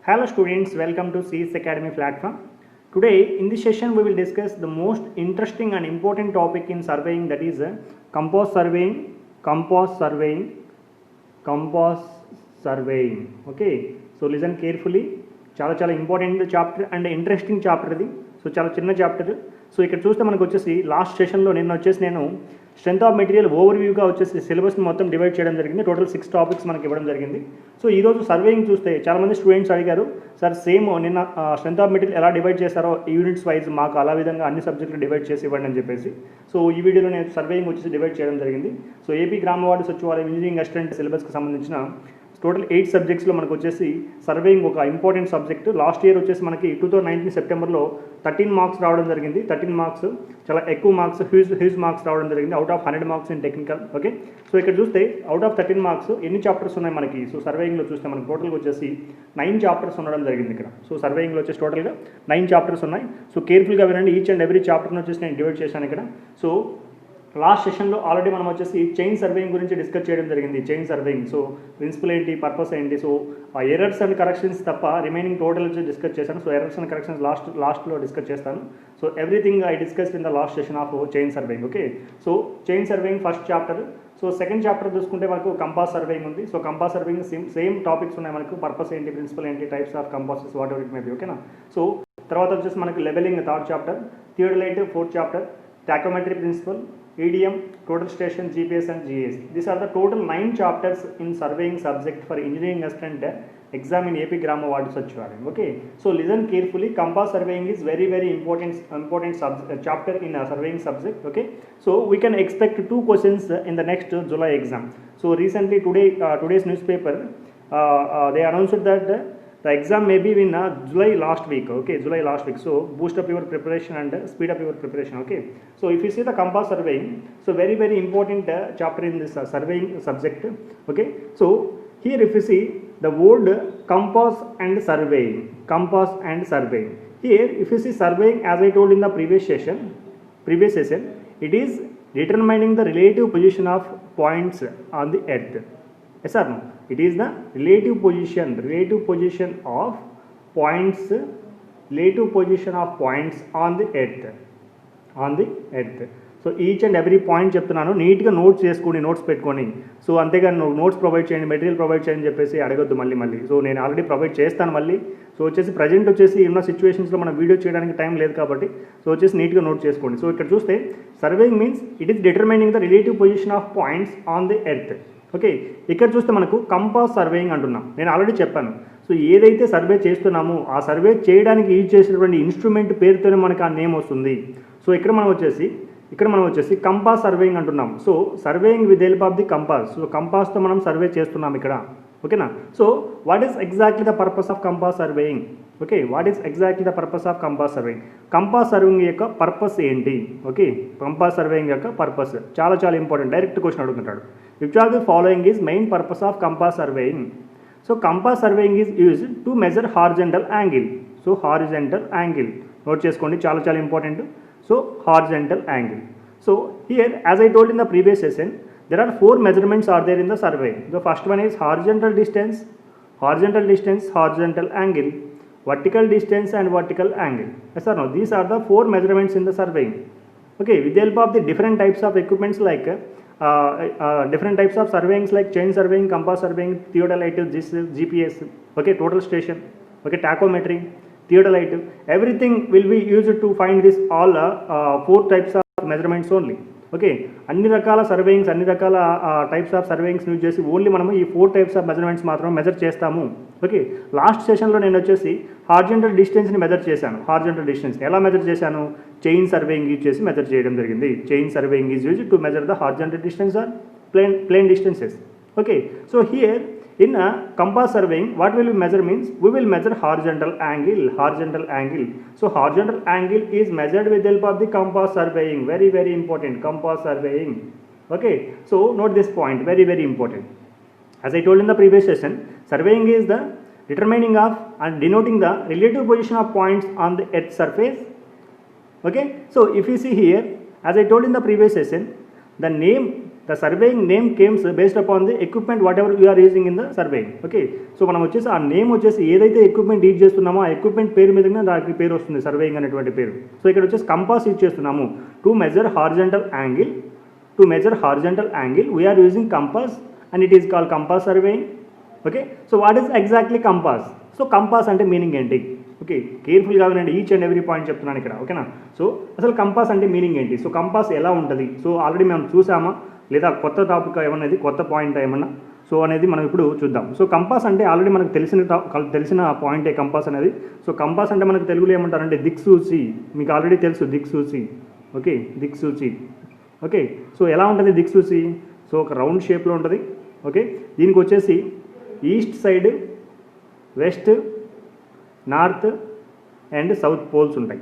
Hello students, welcome to CS Academy platform. Today in this session we will discuss the most interesting and important topic in surveying, that is compost surveying. Okay, so listen carefully. చాలా important chapter and interesting chapter ఇది. So చాలా చిన్న chapter. So ఇక్కడ చూస్తే మనకు వచ్చేసి last సెషన్లో నేను స్ట్రెంత్ ఆఫ్ మెటీరియల్ ఓవర్వ్యూగా వచ్చేసి సిలబస్ని మొత్తం డివైడ్ చేయడం జరిగింది. టోటల్ 6 టాపిక్స్ మనకి ఇవ్వడం జరిగింది. సో ఈరోజు సర్వేయింగ్ చూస్తే చాలామంది స్టూడెంట్స్ అడిగారు, సార్ సేమ్ నిన్న స్ట్రెంత్ ఆఫ్ మెటీరియల్ ఎలా డివైడ్ చేశారో యూనిట్స్ వైజ్ మాకు అలా విధంగా అన్ని సబ్జెక్టులు డివైడ్ చేసి ఇవ్వండి అని చెప్పేసి. సో ఈ వీడియోలో నేను సర్వేయింగ్ వచ్చేసి డివైడ్ చేయడం జరిగింది. సో ఏపీ గ్రామ వార్డు సచివాలయం ఇంజనీరింగ్ అసిస్టెంట్ సిలబస్కి సంబంధించిన టోటల్ 8 సబ్జెక్ట్స్లో మనకు వచ్చేసి సర్వేయింగ్ ఒక ఇంపార్టెంట్ సబ్జెక్ట్. లాస్ట్ ఇయర్ వచ్చేసి మనకి 2019 సెప్టెంబర్లో 13 మార్క్స్ రావడం జరిగింది. 13 మార్క్స్ చాలా ఎక్కువ మార్క్స్, హ్యూజ్ మార్క్స్ రావడం జరిగింది out of 100 marks in technical. Okay, so ఇక్కడ చూస్తే అవుట్ ఆఫ్ 13 మార్క్స్ ఎన్ని చాప్టర్స్ ఉన్నాయి మనకి? సో సర్వేయింగ్లో చూస్తే మనకి టోటల్గా వచ్చేసి 9 చాప్టర్స్ ఉండడం జరిగింది ఇక్కడ. సో సర్వేయింగ్లో వచ్చేసి టోటల్గా 9 చాప్టర్స్ ఉన్నాయి. సో కేర్ఫుల్గా వినండి, ఈచ్ అండ్ ఎవ్రీ చాప్టర్ని వచ్చేసి నేను డివైడ్ చేశాను ఇక్కడ. సో లాస్ట్ సెషన్లో ఆల్రెడీ మనం వచ్చేసి చైన్ సర్వేయింగ్ గురించి డిస్కస్ చేయడం జరిగింది. చైన్ సర్వేయింగ్, సో ప్రిన్సిపల్ ఏంటి, పర్పస్ ఏంటి, సో ఎర్రర్స్ అండ్ కరెక్షన్స్ తప్ప రిమైనింగ్ టోటల్ వచ్చి డిస్కస్ చేశాను. సో ఎర్రర్స్ అండ్ కరెక్షన్స్ లాస్ట్లో డిస్కస్ చేస్తాను. So everything I discussed in the last session of chain surveying. Okay, so chain surveying first chapter. So second chapter చూసుకుంటే మనకు compass surveying ఉంది. So compass surveying same topics ఉన్నాయి మనకు. Purpose ఏంటి, principle ఏంటి, types of compasses, whatever it may be. ఓకేనా, so తర్వాత వచ్చేసి మనకు levelling third chapter, theodolite fourth chapter, tacheometry principle, EDM, total station, GPS and GS. These are the total 9 chapters in surveying subject for engineering assistant exam in AP Grama Ward Sachivalayam. Okay, so listen carefully. Compass surveying is very important chapter in a surveying subject. Okay, so we can expect 2 questions in the next July exam. So recently today's newspaper they announced that the exam may be in July last week. Okay, July last week. So boost up your preparation and speed up your preparation. Okay, so if you see the compass surveying, so very important chapter in this surveying subject. Okay, so here if you see the word compass and surveying, here if you see surveying, as I told in the previous session, it is determining the relative position of points on the earth. Yes or no? It is the relative position of points on the earth. So each and every point చెప్తున్నాను, నీట్గా notes చేసుకోండి, notes పెట్టుకొని. So అంతేగాని notes provide చేయండి, material provide చేయండి చెప్పేసి అడగొద్దు మళ్ళీ. సో నేను ఆల్రెడీ ప్రొవైడ్ చేస్తాను మళ్ళీ. సో వచ్చేసి ప్రజెంట్ వచ్చేసి ఉన్న సిచ్యువేషన్స్లో మనం వీడియో చేయడానికి టైం లేదు కాబట్టి సో వచ్చేసి నీట్గా నోట్ చేసుకోండి. సో ఇక్కడ చూస్తే surveying means it is determining the relative position of points on the earth. Okay, ఇక్కడ చూస్తే మనకు కంపాస్ సర్వేయింగ్ అంటున్నాం. నేను ఆల్రెడీ చెప్పాను. సో ఏదైతే సర్వే చేస్తున్నామో ఆ సర్వే చేయడానికి యూజ్ చేసినటువంటి ఇన్స్ట్రుమెంట్ పేరుతోనే మనకు ఆ నేమ్ వస్తుంది. సో ఇక్కడ మనం వచ్చేసి కంపాస్ సర్వేయింగ్ అంటున్నాం. So surveying with help of the compass. So కంపాస్తో మనం సర్వే చేస్తున్నాం ఇక్కడ. ఓకేనా, so what is exactly the purpose of compass surveying? Okay, what is exactly the purpose of compass surveying? Compass surveying యొక్క purpose ఏంటి? ఓకే, compass surveying యొక్క purpose చాలా ఇంపార్టెంట్. డైరెక్ట్ క్వశ్చన్ అడుగుతుంటాడు. Which of the following is main purpose of compass surveying? So compass surveying is used to measure horizontal angle. So horizontal angle, note చేసుకోండి, చాలా important. So horizontal angle. So here as I told in the previous session, there are 4 measurements are there in the survey. The first one is horizontal distance, horizontal angle, vertical distance and vertical angle. Yes or no? These are the 4 measurements in the surveying. Okay, with the help of the different types of equipments like different types of surveyings like chain surveying, compass surveying, theodolite, GPS, okay, total station, okay, tachometry, theodolite, everything will be used to find this all 4 types of measurements only. Okay, అన్ని రకాల surveyings, అన్ని రకాల types of surveyings use చేసి only మనము ఈ 4 types of measurements మాత్రం measure చేస్తాము. Okay, last సెషన్లో నేను వచ్చేసి హార్జెంటల్ డిస్టెన్స్ని మెజర్ చేశాను. హార్జెంటల్ డిస్టెన్స్ ఎలా మెజర్ చేశాను? చైన్ సర్వేయింగ్ యూజ్ చేసి మెజర్ చేయడం జరిగింది. Chain surveying is use to measure the horizontal distance or plane distances. Okay, so here in a compass surveying, what will we measure means we will measure horizontal angle. So horizontal angle is measured with the help of the compass surveying. Very important, compass surveying. Okay, so note this point, very important. As I told in the previous session, surveying is the determining of and denoting the relative position of points on the earth's surface. Okay, so if you see here, as I told in the previous session, the name the surveying name comes based upon the equipment whatever you are using in the surveying. Okay, so మనం వచ్చేసి ఆ name వచ్చేసి ఏదైతే equipment use చేస్తున్నామో ఆ equipment పేరు మీదనే దానికి పేరు వస్తుంది, సర్వేయింగ్ అనేటువంటి పేరు. సో ఇక్కడ వచ్చేసి కంపాస్ యూజ్ చేస్తున్నాము to measure horizontal angle. To measure horizontal angle we're using compass and it is called compass surveying. Okay, so what is exactly compass? So compass అంటే మీనింగ్ ఏంటి? ఓకే, కేర్ఫుల్గా వినండి, each and every point చెప్తున్నాను ఇక్కడ. ఓకేనా, so అసలు compass అంటే meaning ఏంటి? సో కంపాస్ ఎలా ఉంటుంది? సో ఆల్రెడీ మనం చూసామా లేదా కొత్త టాపిక్ ఏమన్నది, కొత్త పాయింట్ ఏమన్నా సో అనేది మనం ఇప్పుడు చూద్దాం. సో కంపాస్ అంటే ఆల్రెడీ మనకు తెలిసిన పాయింటే కంపాస్ అనేది. సో కంపాస్ అంటే మనకు తెలుగులో ఏమంటారంటే దిక్సూచి. మీకు ఆల్రెడీ తెలుసు దిక్సూచి. ఓకే, దిక్సూచి. ఓకే, సో ఎలా ఉంటుంది దిక్సూచి? సో ఒక రౌండ్ షేప్లో ఉంటుంది. ఓకే, దీనికి వచ్చేసి east side, west, north and south poles ఉంటాయి.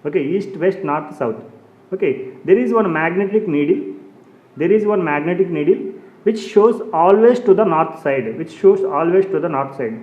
Okay, east, west, north, south. Okay, there is one magnetic needle. There is one magnetic needle which shows always to the north side. Which shows always to the north side.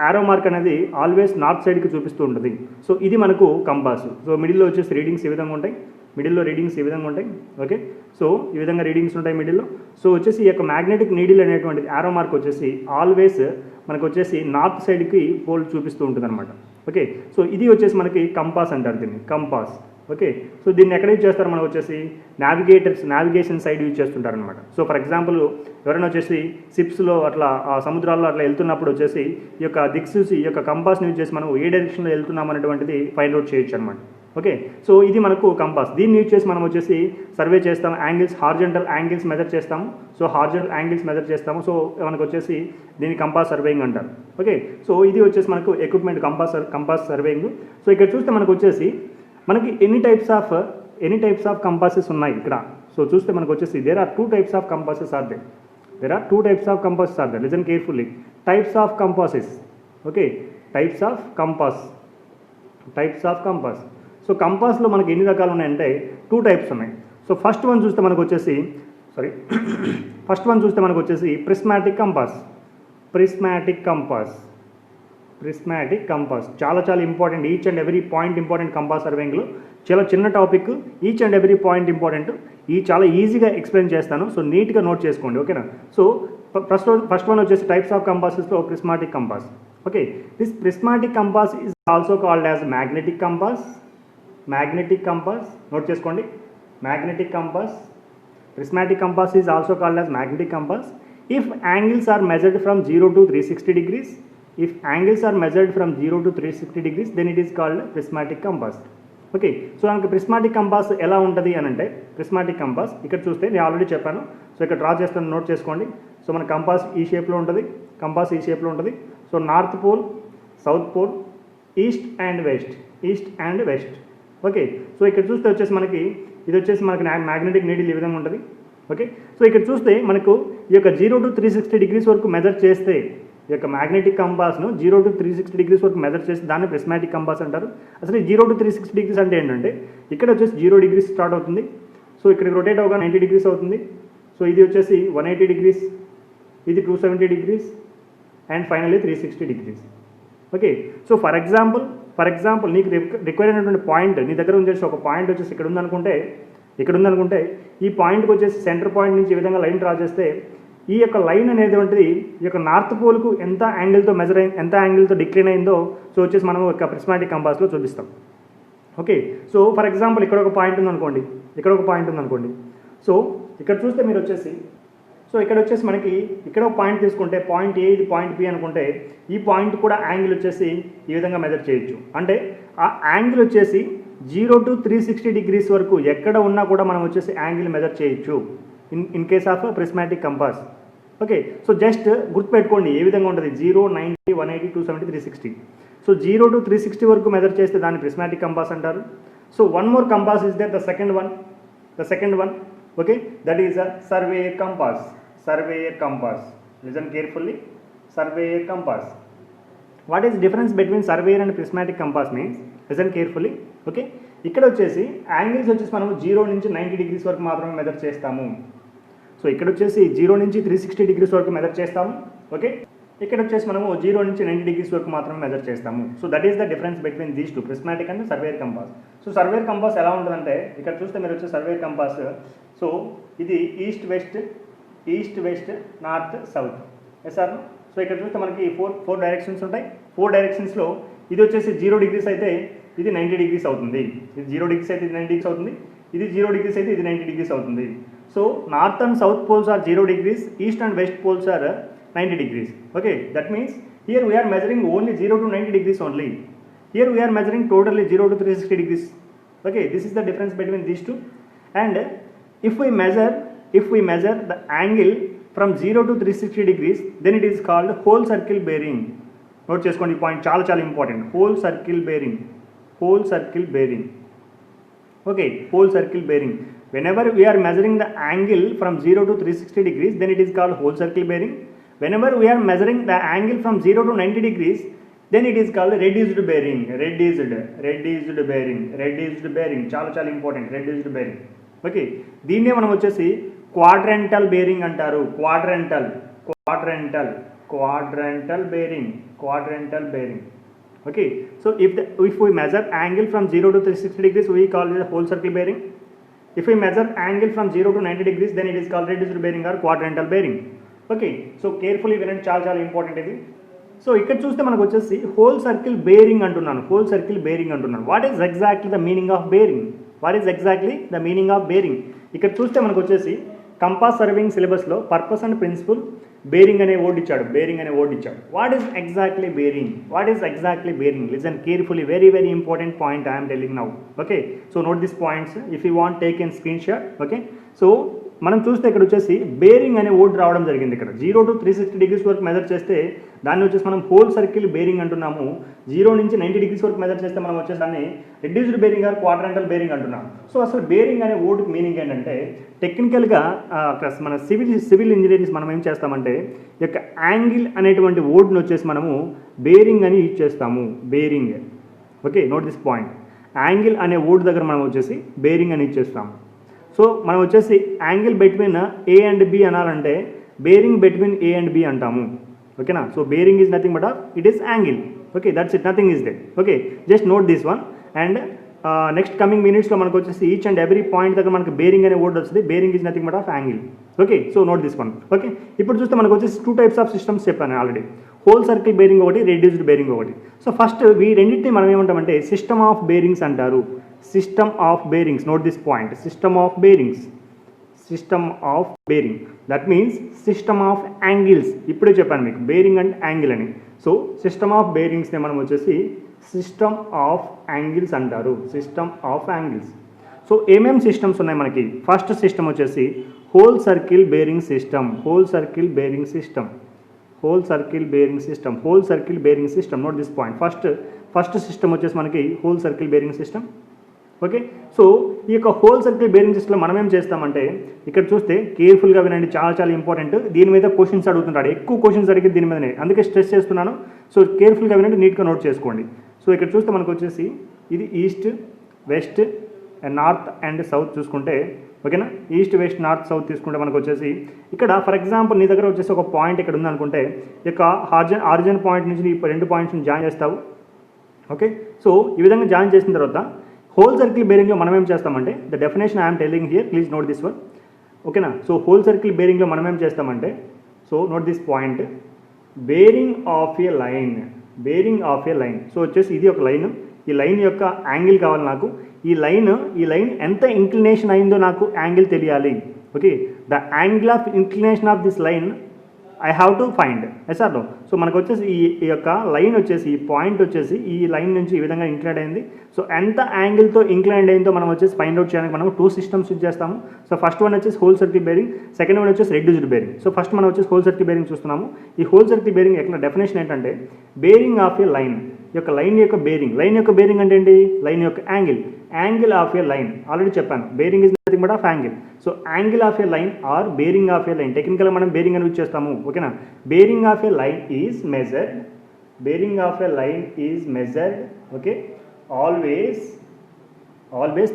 ఆరో mark అనేది always north సైడ్కి చూపిస్తూ ఉంటుంది. So ఇది మనకు compass. So మిడిల్లో వచ్చేసి readings ఈ విధంగా ఉంటాయి. మిడిల్లో రీడింగ్స్ ఈ విధంగా ఉంటాయి. ఓకే, సో ఈ విధంగా రీడింగ్స్ ఉంటాయి మిడిల్లో. సో వచ్చేసి ఈ యొక్క మ్యాగ్నెటిక్ నీడిల్ అనేటువంటిది ఆరో మార్క్ వచ్చేసి ఆల్వేస్ మనకు వచ్చేసి నార్త్ సైడ్కి పోల్ చూపిస్తూ ఉంటుంది అనమాట. ఓకే, సో ఇది వచ్చేసి మనకి కంపాస్ అంటారు దీన్ని, కంపాస్. ఓకే, సో దీన్ని ఎక్కడ యూజ్ చేస్తారు? మనం వచ్చేసి నావిగేషన్ సైడ్ యూజ్ చేస్తుంటారు అనమాట. సో ఫర్ ఎగ్జాంపుల్ ఎవరైనా వచ్చేసి షిప్స్లో అట్లా సముద్రాల్లో అట్లా వెళ్తున్నప్పుడు వచ్చేసి ఈ యొక్క దిక్సూచి ఈ యొక్క కంపాస్ని యూజ్ చేసి మనం ఏ డైరెక్షన్లో వెళ్తున్నాం అనేటువంటిది ఫైండ్ అవుట్ చేయొచ్చు అనమాట. ఓకే, సో ఇది మనకు కంపాస్. దీన్ని యూజ్ చేసి మనం వచ్చేసి సర్వే చేస్తాం, యాంగిల్స్, హారిజంటల్ యాంగిల్స్ మెజర్ చేస్తాము. సో హారిజంటల్ యాంగిల్స్ మెజర్ చేస్తాము. సో మనకు వచ్చేసి దీన్ని కంపాస్ సర్వేయింగ్ అంటారు. ఓకే, సో ఇది వచ్చేసి మనకు ఎక్విప్మెంట్ కంపాస్ సర్వేయింగ్. సో ఇక్కడ చూస్తే మనకు వచ్చేసి మనకి ఎన్ని టైప్స్ ఆఫ్ కంపాసెస్ ఉన్నాయి ఇక్కడ. సో చూస్తే మనకు వచ్చేసి there are 2 types of compasses are there. There are 2 types of compasses are there. Listen carefully. Types of compasses. Okay, types of compass. So కంపాస్లో మనకి ఎన్ని రకాలు ఉన్నాయంటే 2 types ఉన్నాయి. సో ఫస్ట్ వన్ చూస్తే మనకు వచ్చేసి ప్రిస్మాటిక్ కంపాస్. చాలా important. Each and every point important compass సర్వేయింగ్లో. చాలా చిన్న topic, each and every point important. ఈ చాలా ఈజీగా ఎక్స్ప్లెయిన్ చేస్తాను. సో నీట్గా నోట్ చేసుకోండి. ఓకేనా, సో ఫస్ట్ వన్ వచ్చేసి టైప్స్ ఆఫ్ కంపాసెస్లో prismatic compass. Okay, this prismatic compass is also called as magnetic compass. Note చేసుకోండి, magnetic compass. Prismatic compass is also called as magnetic compass if angles are measured from 0 to 360 degrees. If angles are measured from 0 to 360 degrees, then it is called prismatic compass. Okay, so మనకి prismatic compass ఎలా ఉంటుంది అని అంటే, prismatic compass ఇక్కడ చూస్తే నేను already చెప్పాను. So ఇక్కడ డ్రా చేస్తాను, నోట్ చేసుకోండి. సో మన కంపాస్ ఈ షేప్లో ఉంటుంది. So north pole, south pole, east and west. Okay, so ఇక్కడ చూస్తే వచ్చేసి మనకి ఇది వచ్చేసి మనకి మ్యాగ్నెటిక్ నీడిల్ ఈ విధంగా ఉంటుంది. ఓకే, సో ఇక్కడ చూస్తే మనకు ఈ యొక్క 0 to 360 degrees వరకు మెజర్ చేస్తే, ఈ యొక్క మ్యాగ్నెటిక్ కంపాస్ను 0 to 360 degrees వరకు మెజర్ చేస్తే దాన్ని ప్రిస్మాటిక్ కంపాస్ అంటారు. అసలు ఈ 0 to 360 degrees అంటే ఏంటంటే, ఇక్కడ వచ్చేసి 0 degrees స్టార్ట్ అవుతుంది. సో ఇక్కడికి రొటేట్ అవగా 90 degrees అవుతుంది. సో ఇది వచ్చేసి 180 degrees, ఇది 270 degrees and finally 360 degrees. Okay, so for example నీకు రిక్వైర్ అయినటువంటి పాయింట్ నీ దగ్గర వచ్చేసి ఒక పాయింట్ వచ్చేసి ఇక్కడ ఉందనుకుంటే ఈ పాయింట్కి వచ్చేసి సెంటర్ పాయింట్ నుంచి ఈ విధంగా లైన్ డ్రా చేస్తే ఈ యొక్క లైన్ అనేటువంటిది ఈ యొక్క నార్త్ పోల్కు ఎంత యాంగిల్తో డిక్లైన్ అయిందో సో వచ్చేసి మనం ఒక ప్రిస్మాటిక్ కంపాస్లో చూపిస్తాం. ఓకే, సో ఫర్ ఎగ్జాంపుల్ ఇక్కడ ఒక పాయింట్ ఉందనుకోండి. సో ఇక్కడ చూస్తే మీరు వచ్చేసి ఇక్కడ వచ్చేసి మనకి ఇక్కడ ఒక పాయింట్ తీసుకుంటే పాయింట్ ఏ, ఇది పాయింట్ బి అనుకుంటే ఈ పాయింట్ కూడా యాంగిల్ వచ్చేసి ఈ విధంగా మెజర్ చేయొచ్చు. అంటే ఆ యాంగిల్ వచ్చేసి 0 to 360 degrees వరకు ఎక్కడ ఉన్నా కూడా మనం వచ్చేసి యాంగిల్ మెజర్ చేయొచ్చు in case of prismatic compass. Okay, so just గుర్తుపెట్టుకోండి ఏ విధంగా ఉంటుంది. 0, 90, 180, 270, 360. సో 0 to 360 వరకు మెజర్ చేస్తే దాన్ని ప్రిస్మాటిక్ కంపాస్ అంటారు. So one more compass is there, the second one. Okay, that is a surveyor compass. Listen carefully, surveyor compass. What is difference between surveyor and prismatic compass means, listen carefully. Okay, ఇక్కడ వచ్చేసి angles వచ్చేసి మనం 0 నుంచి 90 degrees వరకు మాత్రమే measure చేస్తాము. So ఇక్కడ వచ్చేసి 0 నుంచి 360 degrees వరకు మెజర్ చేస్తాము. ఓకే, ఇక్కడ వచ్చేసి మనము 0 నుంచి 90 degrees వరకు మాత్రమే మెజర్ చేస్తాము. So that is the difference between these two, prismatic and surveyor compass. So surveyor compass ఎలా ఉంటుందంటే ఇక్కడ చూస్తే మీరు వచ్చే సర్వేర్ కంపాస్, సో ఇది east west north south sir. So ఇక్కడ చూస్తే మనకి ఫోర్ డైరెక్షన్స్ ఉంటాయి. 4 డైరెక్షన్స్లో ఇది వచ్చేసి 0 డిగ్రీస్ అయితే ఇది 90 డిగ్రీస్ అవుతుంది, ఇది 0 డిగ్రీస్ అయితే ఇది 90 డిగ్రీస్ అవుతుంది, ఇది 0 డిగ్రీస్ అయితే ఇది 90 డిగ్రీస్ అవుతుంది. So north and south poles are 0 degrees, east and west poles are 90 degrees. Okay, that means here we are measuring only 0 to 90 degrees only. Here we are measuring totally 0 to 360 degrees. Okay, this is the difference between these two. And if we measure the angle from 0 to 360 degrees, then it is called whole circle bearing. Note cheskondi point చాలా important. Whole circle bearing. Okay, whole circle bearing. Whenever we are measuring the angle from 0 to 360 degrees, then it is called whole circle bearing. Whenever we are measuring the angle from 0 to 90 degrees, then it is called reduced bearing. Reduced bearing చాలా important. Reduced bearing. Okay, దీన్నే మనం వచ్చేసి క్వాడ్రంటల్ bearing అంటారు. క్వాడ్రంటల్ bearing. Okay, so if we measure angle from 0 to 360 degrees, we call it a whole circle bearing. If we measure angle from 0 to 90 degrees, then it is called reduced bearing or quadrantal bearing. Okay, so carefully వినండి, చాలా important ఇది. So ఇక్కడ చూస్తే మనకు వచ్చేసి whole circle bearing అంటున్నాను. What is exactly the meaning of bearing? ఇక్కడ చూస్తే మనకు వచ్చేసి కంపాస్ సర్వింగ్ సిలబస్లో పర్పస్ అండ్ ప్రిన్సిపల్ బేరింగ్ అనే వర్డ్ ఇచ్చాడు. What is exactly bearing? Listen carefully, very important point I'm telling now. Okay, so note this points if you want take in screen shot. Okay, so మనం చూస్తే ఇక్కడ వచ్చేసి bearing అనే word రావడం జరిగింది. ఇక్కడ 0 to 360 డిగ్రీస్ వరకు మెజర్ చేస్తే దాన్ని వచ్చేసి మనం హోల్ సర్కిల్ బేరింగ్ అంటున్నాము. 0 నుంచి 90 డిగ్రీస్ వరకు మెజర్ చేస్తే మనం వచ్చేసి దాన్ని reduced bearing or quadrantal bearing అంటున్నాం. సో అసలు బేరింగ్ అనే వర్డ్ మీనింగ్ ఏంటంటే టెక్నికల్గా మన సివిల్ ఇంజనీరింగ్స్ మనం ఏం చేస్తామంటే ఈ యొక్క యాంగిల్ అనేటువంటి వర్డ్ని వచ్చేసి మనము బేరింగ్ అని యూజ్ చేస్తాము. Bearing. Okay, note this point. Angle అనే వర్డ్ దగ్గర మనం వచ్చేసి బేరింగ్ అని యూజ్ చేస్తాము. సో మనం వచ్చేసి angle between A and B అనాలంటే bearing between A and B అంటాము. ఓకేనా? So bearing is nothing but it is angle. Okay, that's it, nothing is there. Okay, just note this one. And next coming మినిట్స్లో మనకు వచ్చేసి each and every point దగ్గర మనకు bearing అనే word వస్తుంది. Bearing is nothing but angle. Okay, so note this one. Okay, ఇప్పుడు చూస్తే మనకు వచ్చేసి 2 types ఆఫ్ సిస్టమ్స్ చెప్పాను ఆల్రెడీ. హోల్ సర్కిల్ బేరింగ్ ఒకటి, రెడ్యూస్డ్ బేరింగ్ ఒకటి. సో ఫస్ట్ ఈ రెండింటిని మనం ఏమంటామంటే సిస్టమ్ ఆఫ్ బేరింగ్స్ అంటారు. Note this point. System of bearing. That means system of angles. ఇప్పుడే చెప్పాను మీకు బేరింగ్ అండ్ యాంగిల్ అని. సో సిస్టమ్ ఆఫ్ బేరింగ్స్ని మనం వచ్చేసి సిస్టమ్ ఆఫ్ యాంగిల్స్ అంటారు. సో ఏమేమి సిస్టమ్స్ ఉన్నాయి మనకి? ఫస్ట్ సిస్టమ్ వచ్చేసి whole circle bearing system. Note this point. First system వచ్చేసి మనకి whole circle bearing system. Okay, so ఈ యొక్క హోల్ సర్కిల్ బేరింగ్ సిస్టంలో మనం ఏం చేస్తామంటే ఇక్కడ చూస్తే కేర్ఫుల్గా వినండి, చాలా ఇంపార్టెంట్. దీని మీద క్వశ్చన్స్ అడుగుతుంటాడు, ఎక్కువ క్వశ్చన్స్ అడిగి దీని మీదనే, అందుకే స్ట్రెస్ చేస్తున్నాను. సో కేర్ఫుల్గా వినండి, నీట్గా నోట్ చేసుకోండి. సో ఇక్కడ చూస్తే మనకు వచ్చేసి ఇది east west and north and south చూసుకుంటే, ఓకేనా, ఈస్ట్ వెస్ట్ నార్త్ సౌత్ తీసుకుంటే మనకు వచ్చేసి ఇక్కడ ఫర్ ఎగ్జాంపుల్ నీ దగ్గర వచ్చేసి ఒక పాయింట్ ఇక్కడ ఉందనుకుంటే ఈ యొక్క ఆరిజిన్ పాయింట్ నుంచి ఈ 2 పాయింట్స్ని జాయిన్ చేస్తావు. ఓకే, సో ఈ విధంగా జాయిన్ చేసిన తర్వాత హోల్ సర్కిల్ బేరింగ్లో మనం ఏం చేస్తామంటే the definition I'm telling here, please note this one. ఓకేనా, సో హోల్ సర్కిల్ బేరింగ్లో మనం ఏం చేస్తామంటే, so note this point, bearing of a line. So వచ్చేసి ఇది ఒక లైన్, ఈ లైన్ యొక్క యాంగిల్ కావాలి నాకు. ఈ లైన్ ఎంత ఇంక్లినేషన్ అయిందో నాకు యాంగిల్ తెలియాలి. Okay, the angle of inclination of this line I have to find. Yes or no? So మనకు వచ్చేసి ఈ యొక్క లైన్ వచ్చేసి ఈ పాయింట్ వచ్చేసి ఈ లైన్ నుంచి ఈ విధంగా ఇంక్లైన్ అయింది. సో ఎంత యాంగిల్తో ఇంక్లైన్ అయిందో మనం వచ్చేసి ఫైండ్ అవుట్ చేయడానికి మనం 2 సిస్టమ్స్ యూజ్ చేస్తాము. సో ఫస్ట్ వన్ వచ్చేసి whole circle bearing, second one వచ్చేసి రెడ్యూస్డ్ బేరింగ్. సో ఫస్ట్ మనం వచ్చేసి హోల్ సర్కిల్ బేరింగ్ చూస్తున్నాము. ఈ హోల్ సర్కిల్ బేరింగ్ యొక్క డెఫినేషన్ ఏంటంటే బేరింగ్ ఆఫ్ ఏ లైన్. ఈ యొక్క లైన్ యొక్క బేరింగ్ అంటే ఏంటి? లైన్ యొక్క angle of a line. Already చెప్పాను, bearing is nothing but of angle. So angle of a line or bearing of a line, టెక్నికల్గా మనం బేరింగ్ అని యూజ్ చేస్తాము. ఓకేనా, bearing of a line is measured. Okay, always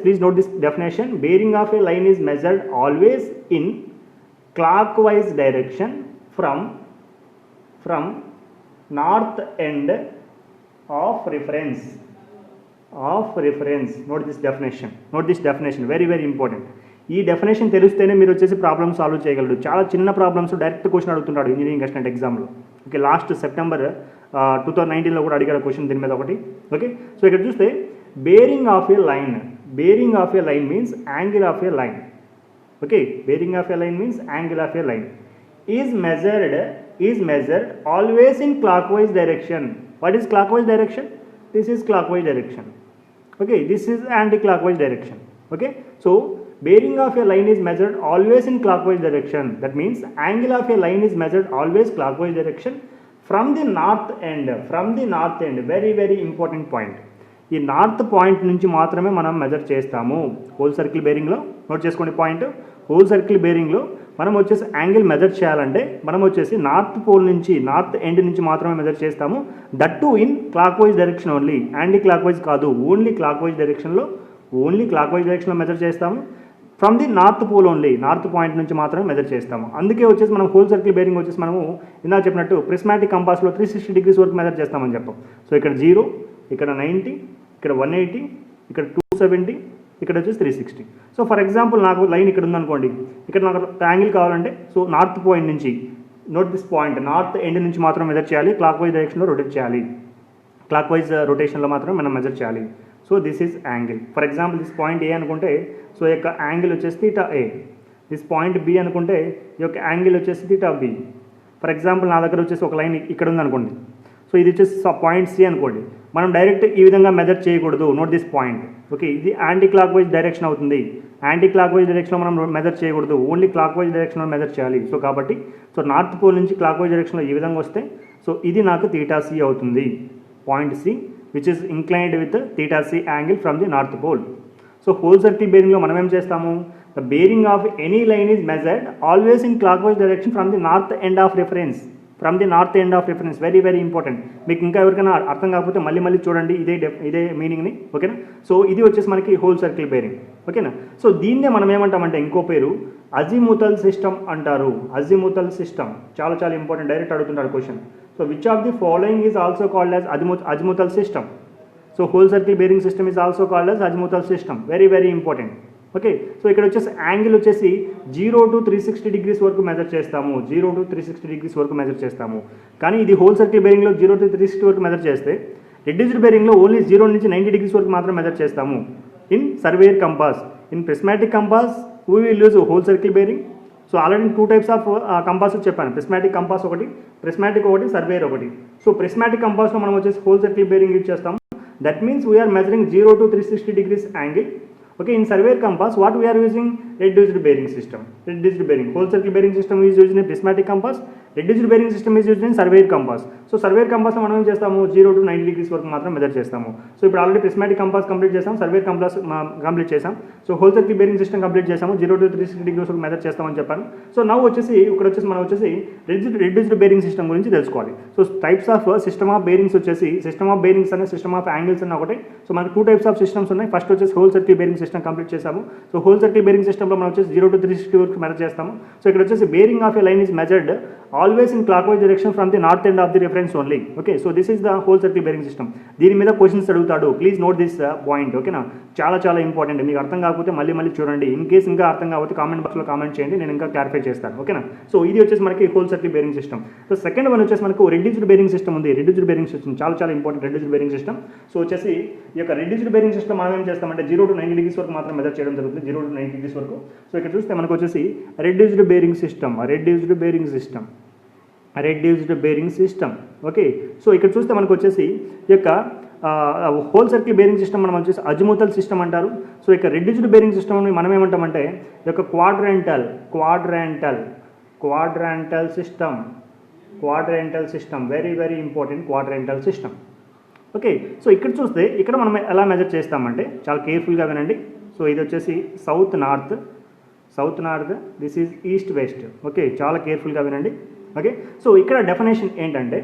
please note this definition. Bearing of a line is measured always in clockwise direction from north end of reference. Of reference. Note this definition very very important. ఈ definition తెలిస్తేనే మీరు వచ్చేసి problem solve చేయగలరు. చాలా చిన్న problems direct question అడుగుతున్నాడు engineering assistant ఎగ్జామ్లో. Okay, last September 2019లో కూడా అడిగారు క్వశ్చన్ దీని మీద ఒకటి. ఓకే, సో ఇక్కడ చూస్తే bearing of a line means angle of a line. Okay, bearing of a line means angle of a line is measured always in clockwise direction. What is clockwise direction? This is clockwise direction. Okay, this is anti-clockwise direction. Okay, so bearing of a line is measured always in clockwise direction. That means angle of a line is measured always clockwise direction from the north end. Very very important point. ఈ north point నుంచి మాత్రమే మనం measure చేస్తాము whole circle బేరింగ్లో. Note చేసుకోండి point. Whole circle బేరింగ్లో మనం వచ్చేసి యాంగిల్ మెజర్ చేయాలంటే మనం వచ్చేసి నార్త్ పోల్ నుంచి, నార్త్ ఎండ్ నుంచి మాత్రమే మెజర్ చేస్తాము. That too in clockwise direction only. Anti clockwise కాదు, ఓన్లీ క్లాక్వైజ్ డైరెక్షన్లో మెజర్ చేస్తాము. From the north pole only, north point నుంచి మాత్రమే మెజర్ చేస్తాము. అందుకే వచ్చేసి మనం హోల్ సర్కిల్ బేరింగ్ వచ్చేసి మనము ఇందాక చెప్పినట్టు ప్రిస్మాటిక్ కంపాస్లో 360 degrees వరకు మెజర్ చేస్తామని చెప్పాం. సో ఇక్కడ 0, ఇక్కడ 90, ఇక్కడ 180, ఇక్కడ 270, ఇక్కడ వచ్చేసి 360. సో ఫర్ ఎగ్జాంపుల్ నాకు లైన్ ఇక్కడ ఉందనుకోండి, ఇక్కడ నాకు యాంగిల్ కావాలంటే సో నార్త్ పాయింట్ నుంచి, note this point, north end నుంచి మాత్రం మెజర్ చేయాలి. క్లాక్వైజ్ డైరెక్షన్లో రొటేట్ చేయాలి. క్లాక్వైజ్ రొటేషన్లో మాత్రం మనం మెజర్ చేయాలి. So this is angle. For example this point A అనుకుంటే సో యొక్క యాంగిల్ వచ్చేసి θ A. దిస్ పాయింట్ బి అనుకుంటే ఈ యొక్క యాంగిల్ వచ్చేసి θ B. ఫర్ ఎగ్జాంపుల్ నా దగ్గర వచ్చేసి ఒక లైన్ ఇక్కడ ఉందనుకోండి, సో ఇది వచ్చేసి పాయింట్ సి అనుకోండి. మనం డైరెక్ట్ ఈ విధంగా మెజర్ చేయకూడదు. Note this point. ఓకే, ఇది యాంటీ క్లాక్వైజ్ డైరెక్షన్ అవుతుంది. యాంటీ క్లాక్వైజ్ డైరెక్షన్లో మనం మెజర్ చేయకూడదు, ఓన్లీ క్లాక్వైజ్ డైరెక్షన్లో మెజర్ చేయాలి. సో కాబట్టి సో నార్త్ పోల్ నుంచి క్లాక్వైజ్ డైరెక్షన్లో ఈ విధంగా వస్తే సో ఇది నాకు θ C అవుతుంది. Point C which is inclined with θ C angle from the north pole. So whole circle బేరింగ్లో మనం ఏం చేస్తాము? The bearing of any line is measured always in clockwise direction from the north end of reference. Very very important. మీకు ఇంకా ఎవరికైనా అర్థం కాకపోతే మళ్ళీ చూడండి ఇదే మీనింగ్ని. ఓకేనా? సో ఇది వచ్చేసి మనకి హోల్ సర్కిల్ బేరింగ్. ఓకేనా? సో దీన్నే మనం ఏమంటామంటే ఇంకో పేరు అజిముతల్ సిస్టమ్ అంటారు. అజిముతల్ సిస్టమ్ చాలా ఇంపార్టెంట్. డైరెక్ట్ అడుగుతుంటారు question. So which of the following is also called as azimuthal system? So whole circle bearing system is also called as azimuthal system. Very very important. Okay, so ఇక్కడ వచ్చేసి angle వచ్చేసి 0 to 360 degrees వరకు measure చేస్తాము. 0 to 360 degrees వరకు measure చేస్తాము. కానీ ఇది whole circle బేరింగ్లో 0 to 360 వరకు మెజర్ చేస్తే, రిడ్యూస్డ్ బేరింగ్లో ఓన్లీ 0 నుంచి 90 degrees వరకు మాత్రం మెజర్ చేస్తాము. In surveyor compass, in prismatic compass we will use whole circle bearing. So already 2 types of compass చెప్పాను. ప్రిస్మాటిక్ కంపాస్ ఒకటి, సర్వేయర్ ఒకటి. సో ప్రిస్మాటిక్ కంపాస్లో మనం వచ్చేసి హోల్ సర్కిల్ బేరింగ్ యూజ్ చేస్తాము. That means we're measuring 0 to 360 degrees యాంగిల్. Okay, in surveyor compass, what we are using? Reduced bearing system. Whole circle bearing system is used in a prismatic compass. Reduced bearing system is used in surveyor compass. So surveyor compass మనం ఏం చేస్తాము? 0 to 90 degrees వరకు మాత్రం measure చేస్తాము. So ఇప్పుడు already prismatic compass complete చేస్తాం, surveyor compass complete చేసాం. So whole circle bearing system complete చేసాము. 0 to 360 degrees వరకు మెజర్ చేస్తామని చెప్పాను. సో నవ్వు వచ్చేసి ఇక్కడ వచ్చేసి మనం వచ్చేసి రిడ్యూస్డ్ బేరింగ్ సిస్టమ్ గురించి తెలుసుకోవాలి. So types of system of bearings వచ్చేసి సిస్టమ్ ఆఫ్ బేరింగ్స్ అనే సిస్టమ్ ఆఫ్ యాంగిల్స్ అన్న ఒకటి. సో మనకు 2 types ఆఫ్ సిస్టమ్స్ ఉన్నాయి. ఫస్ట్ వచ్చేసి whole circle bearing system complete చేసాము. సో హోల్ సర్కిల్ బేరింగ్ సిస్టమ్లో మనం వచ్చేసి 0 to 360 వరకు మెజర్ చేస్తాము. సో ఇక్కడ వచ్చేసి bearing of a line is measured always in clockwise direction from the north end of the reference only. Okay, so this is the whole circle bearing system. దీని మీద questions అడుగుతాడు. Please note this point. ఓకేనా? చాలా important. మీకు అర్థం కాకపోతే మళ్ళీ చూడండి. ఇన్ కేస్ ఇంకా అర్థం కాకపోతే కామెంట్ బాక్స్లో కామెంట్ చేయండి, నేను ఇంకా క్లారిఫై చేస్తాను. ఓకేనా? సో ఇది వచ్చేసి మనకి whole circle bearing system. So second one వచ్చేసి మనకు రిడ్యూస్డ్ బేరింగ్ సిస్టమ్ ఉంది. రిడ్యూస్డ్ బేరింగ్ సిస్టమ్ చాలా important. Reduced bearing system. So వచ్చేసి ఈ యొక్క రిడ్యూస్డ్ బేరింగ్ సిస్టమ్ మనం ఏం చేస్తామంటే 0 to 90 degrees వరకు మాత్రం మెజర్ చేయడం జరుగుతుంది. 0 to 90 degrees వరకు. సో ఇక్కడ చూస్తే మనకు వచ్చేసి reduced bearing system. Okay, so ఇక్కడ చూస్తే మనకు వచ్చేసి ఈ యొక్క హోల్ సర్కిల్ బేరింగ్ సిస్టమ్ మనం వచ్చేసి అజిముతల్ సిస్టమ్ అంటారు. సో ఇక రిడ్యూస్డ్ బేరింగ్ సిస్టమ్ మనం ఏమంటామంటే ఈ యొక్క quadrantal system. Very important quadrantal system. Okay, so ఇక్కడ చూస్తే ఇక్కడ మనం ఎలా మెజర్ చేస్తామంటే చాలా కేర్ఫుల్గా వినండి. సో ఇది వచ్చేసి south north, this is east west. Okay, చాలా కేర్ఫుల్గా వినండి. ఓకే, సో ఇక్కడ డెఫినేషన్ ఏంటంటే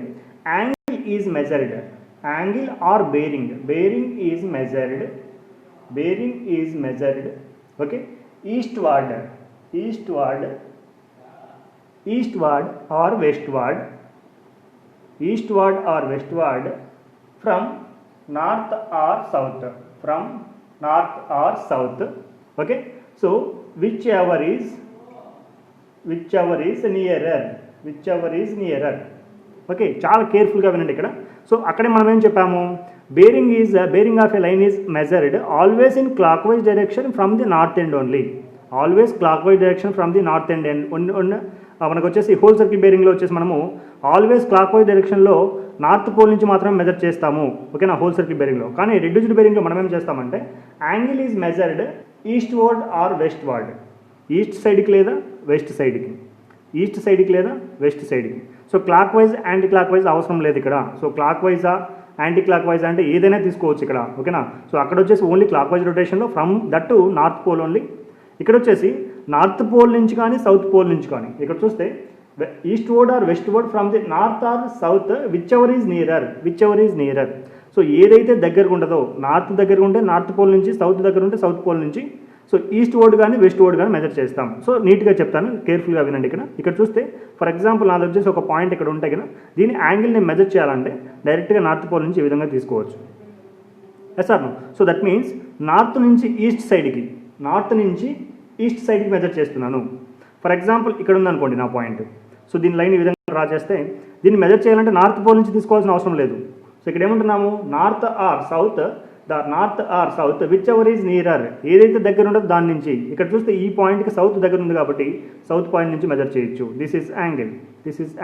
angle is measured, angle or bearing is measured okay eastward or westward from north or south. From north or south. Okay, so whichever is nearer. Okay, చాలా కేర్ఫుల్గా వినండి ఇక్కడ. So అక్కడే మనం ఏం చెప్పాము, bearing of a line is measured always in clock wise direction from the north end only. Always clock wise direction from the north end మనకు వచ్చేసి హోల్ సర్కిల్ బేరింగ్లో వచ్చేసి మనము ఆల్వేస్ క్లాక్ వైజ్ డైరెక్షన్లో నార్త్ పోల్ నుంచి మాత్రమే measure చేస్తాము. ఓకేనా, whole circle బేరింగ్లో. కానీ రెడ్యూస్డ్ బేరింగ్లో మనం ఏం చేస్తామంటే angle is measured eastward or westward. East సైడ్కి లేదా వెస్ట్ సైడ్కి, so clockwise anticlockwise అవసరం లేదు ఇక్కడ. సో క్లాక్ వైజా యాంటీ క్లాక్ వైజ్ అంటే ఏదైనా తీసుకోవచ్చు ఇక్కడ. ఓకేనా, సో అక్కడ వచ్చేసి ఓన్లీ క్లాక్ వైజ్ రొటేషన్లో from that to north pole only. ఇక్కడ వచ్చేసి నార్త్ పోల్ నుంచి కానీ సౌత్ పోల్ నుంచి కానీ ఇక్కడ చూస్తే east word or west word from the north or south whichever is nearer. So ఏదైతే దగ్గరగా ఉండదో, నార్త్ దగ్గర ఉంటే నార్త్ పోల్ నుంచి, సౌత్ దగ్గర ఉంటే సౌత్ పోల్ నుంచి, సో ఈస్ట్ వర్డ్ కానీ వెస్ట్ వర్డ్ కానీ మెజర్ చేస్తాం. సో నీట్గా చెప్తాను, కేర్ఫుల్గా వినండి. ఇక్కడ చూస్తే ఫర్ ఎగ్జాంపుల్ నాది వచ్చేసి ఒక పాయింట్ ఇక్కడ ఉంటే కదా, దీని యాంగిల్ని మెజర్ చేయాలంటే డైరెక్ట్గా నార్త్ పోల్ నుంచి ఈ విధంగా తీసుకోవచ్చు. Yes or no? So that means north నుంచి ఈస్ట్ సైడ్కి మెజర్ చేస్తున్నాను. ఫర్ ఎగ్జాంపుల్ ఇక్కడ ఉందనుకోండి నా పాయింట్. సో దీని లైన్ ఈ విధంగా డ్రా చేస్తే దీన్ని మెజర్ చేయాలంటే నార్త్ పోల్ నుంచి తీసుకోవాల్సిన అవసరం లేదు. సో ఇక్కడ ఏమంటున్నాము, north or south whichever is nearer. ఏదైతే దగ్గర ఉండదో దాని నుంచి. ఇక్కడ చూస్తే ఈ పాయింట్కి సౌత్ దగ్గర ఉంది కాబట్టి సౌత్ పాయింట్ నుంచి మెజర్ చేయొచ్చు. This is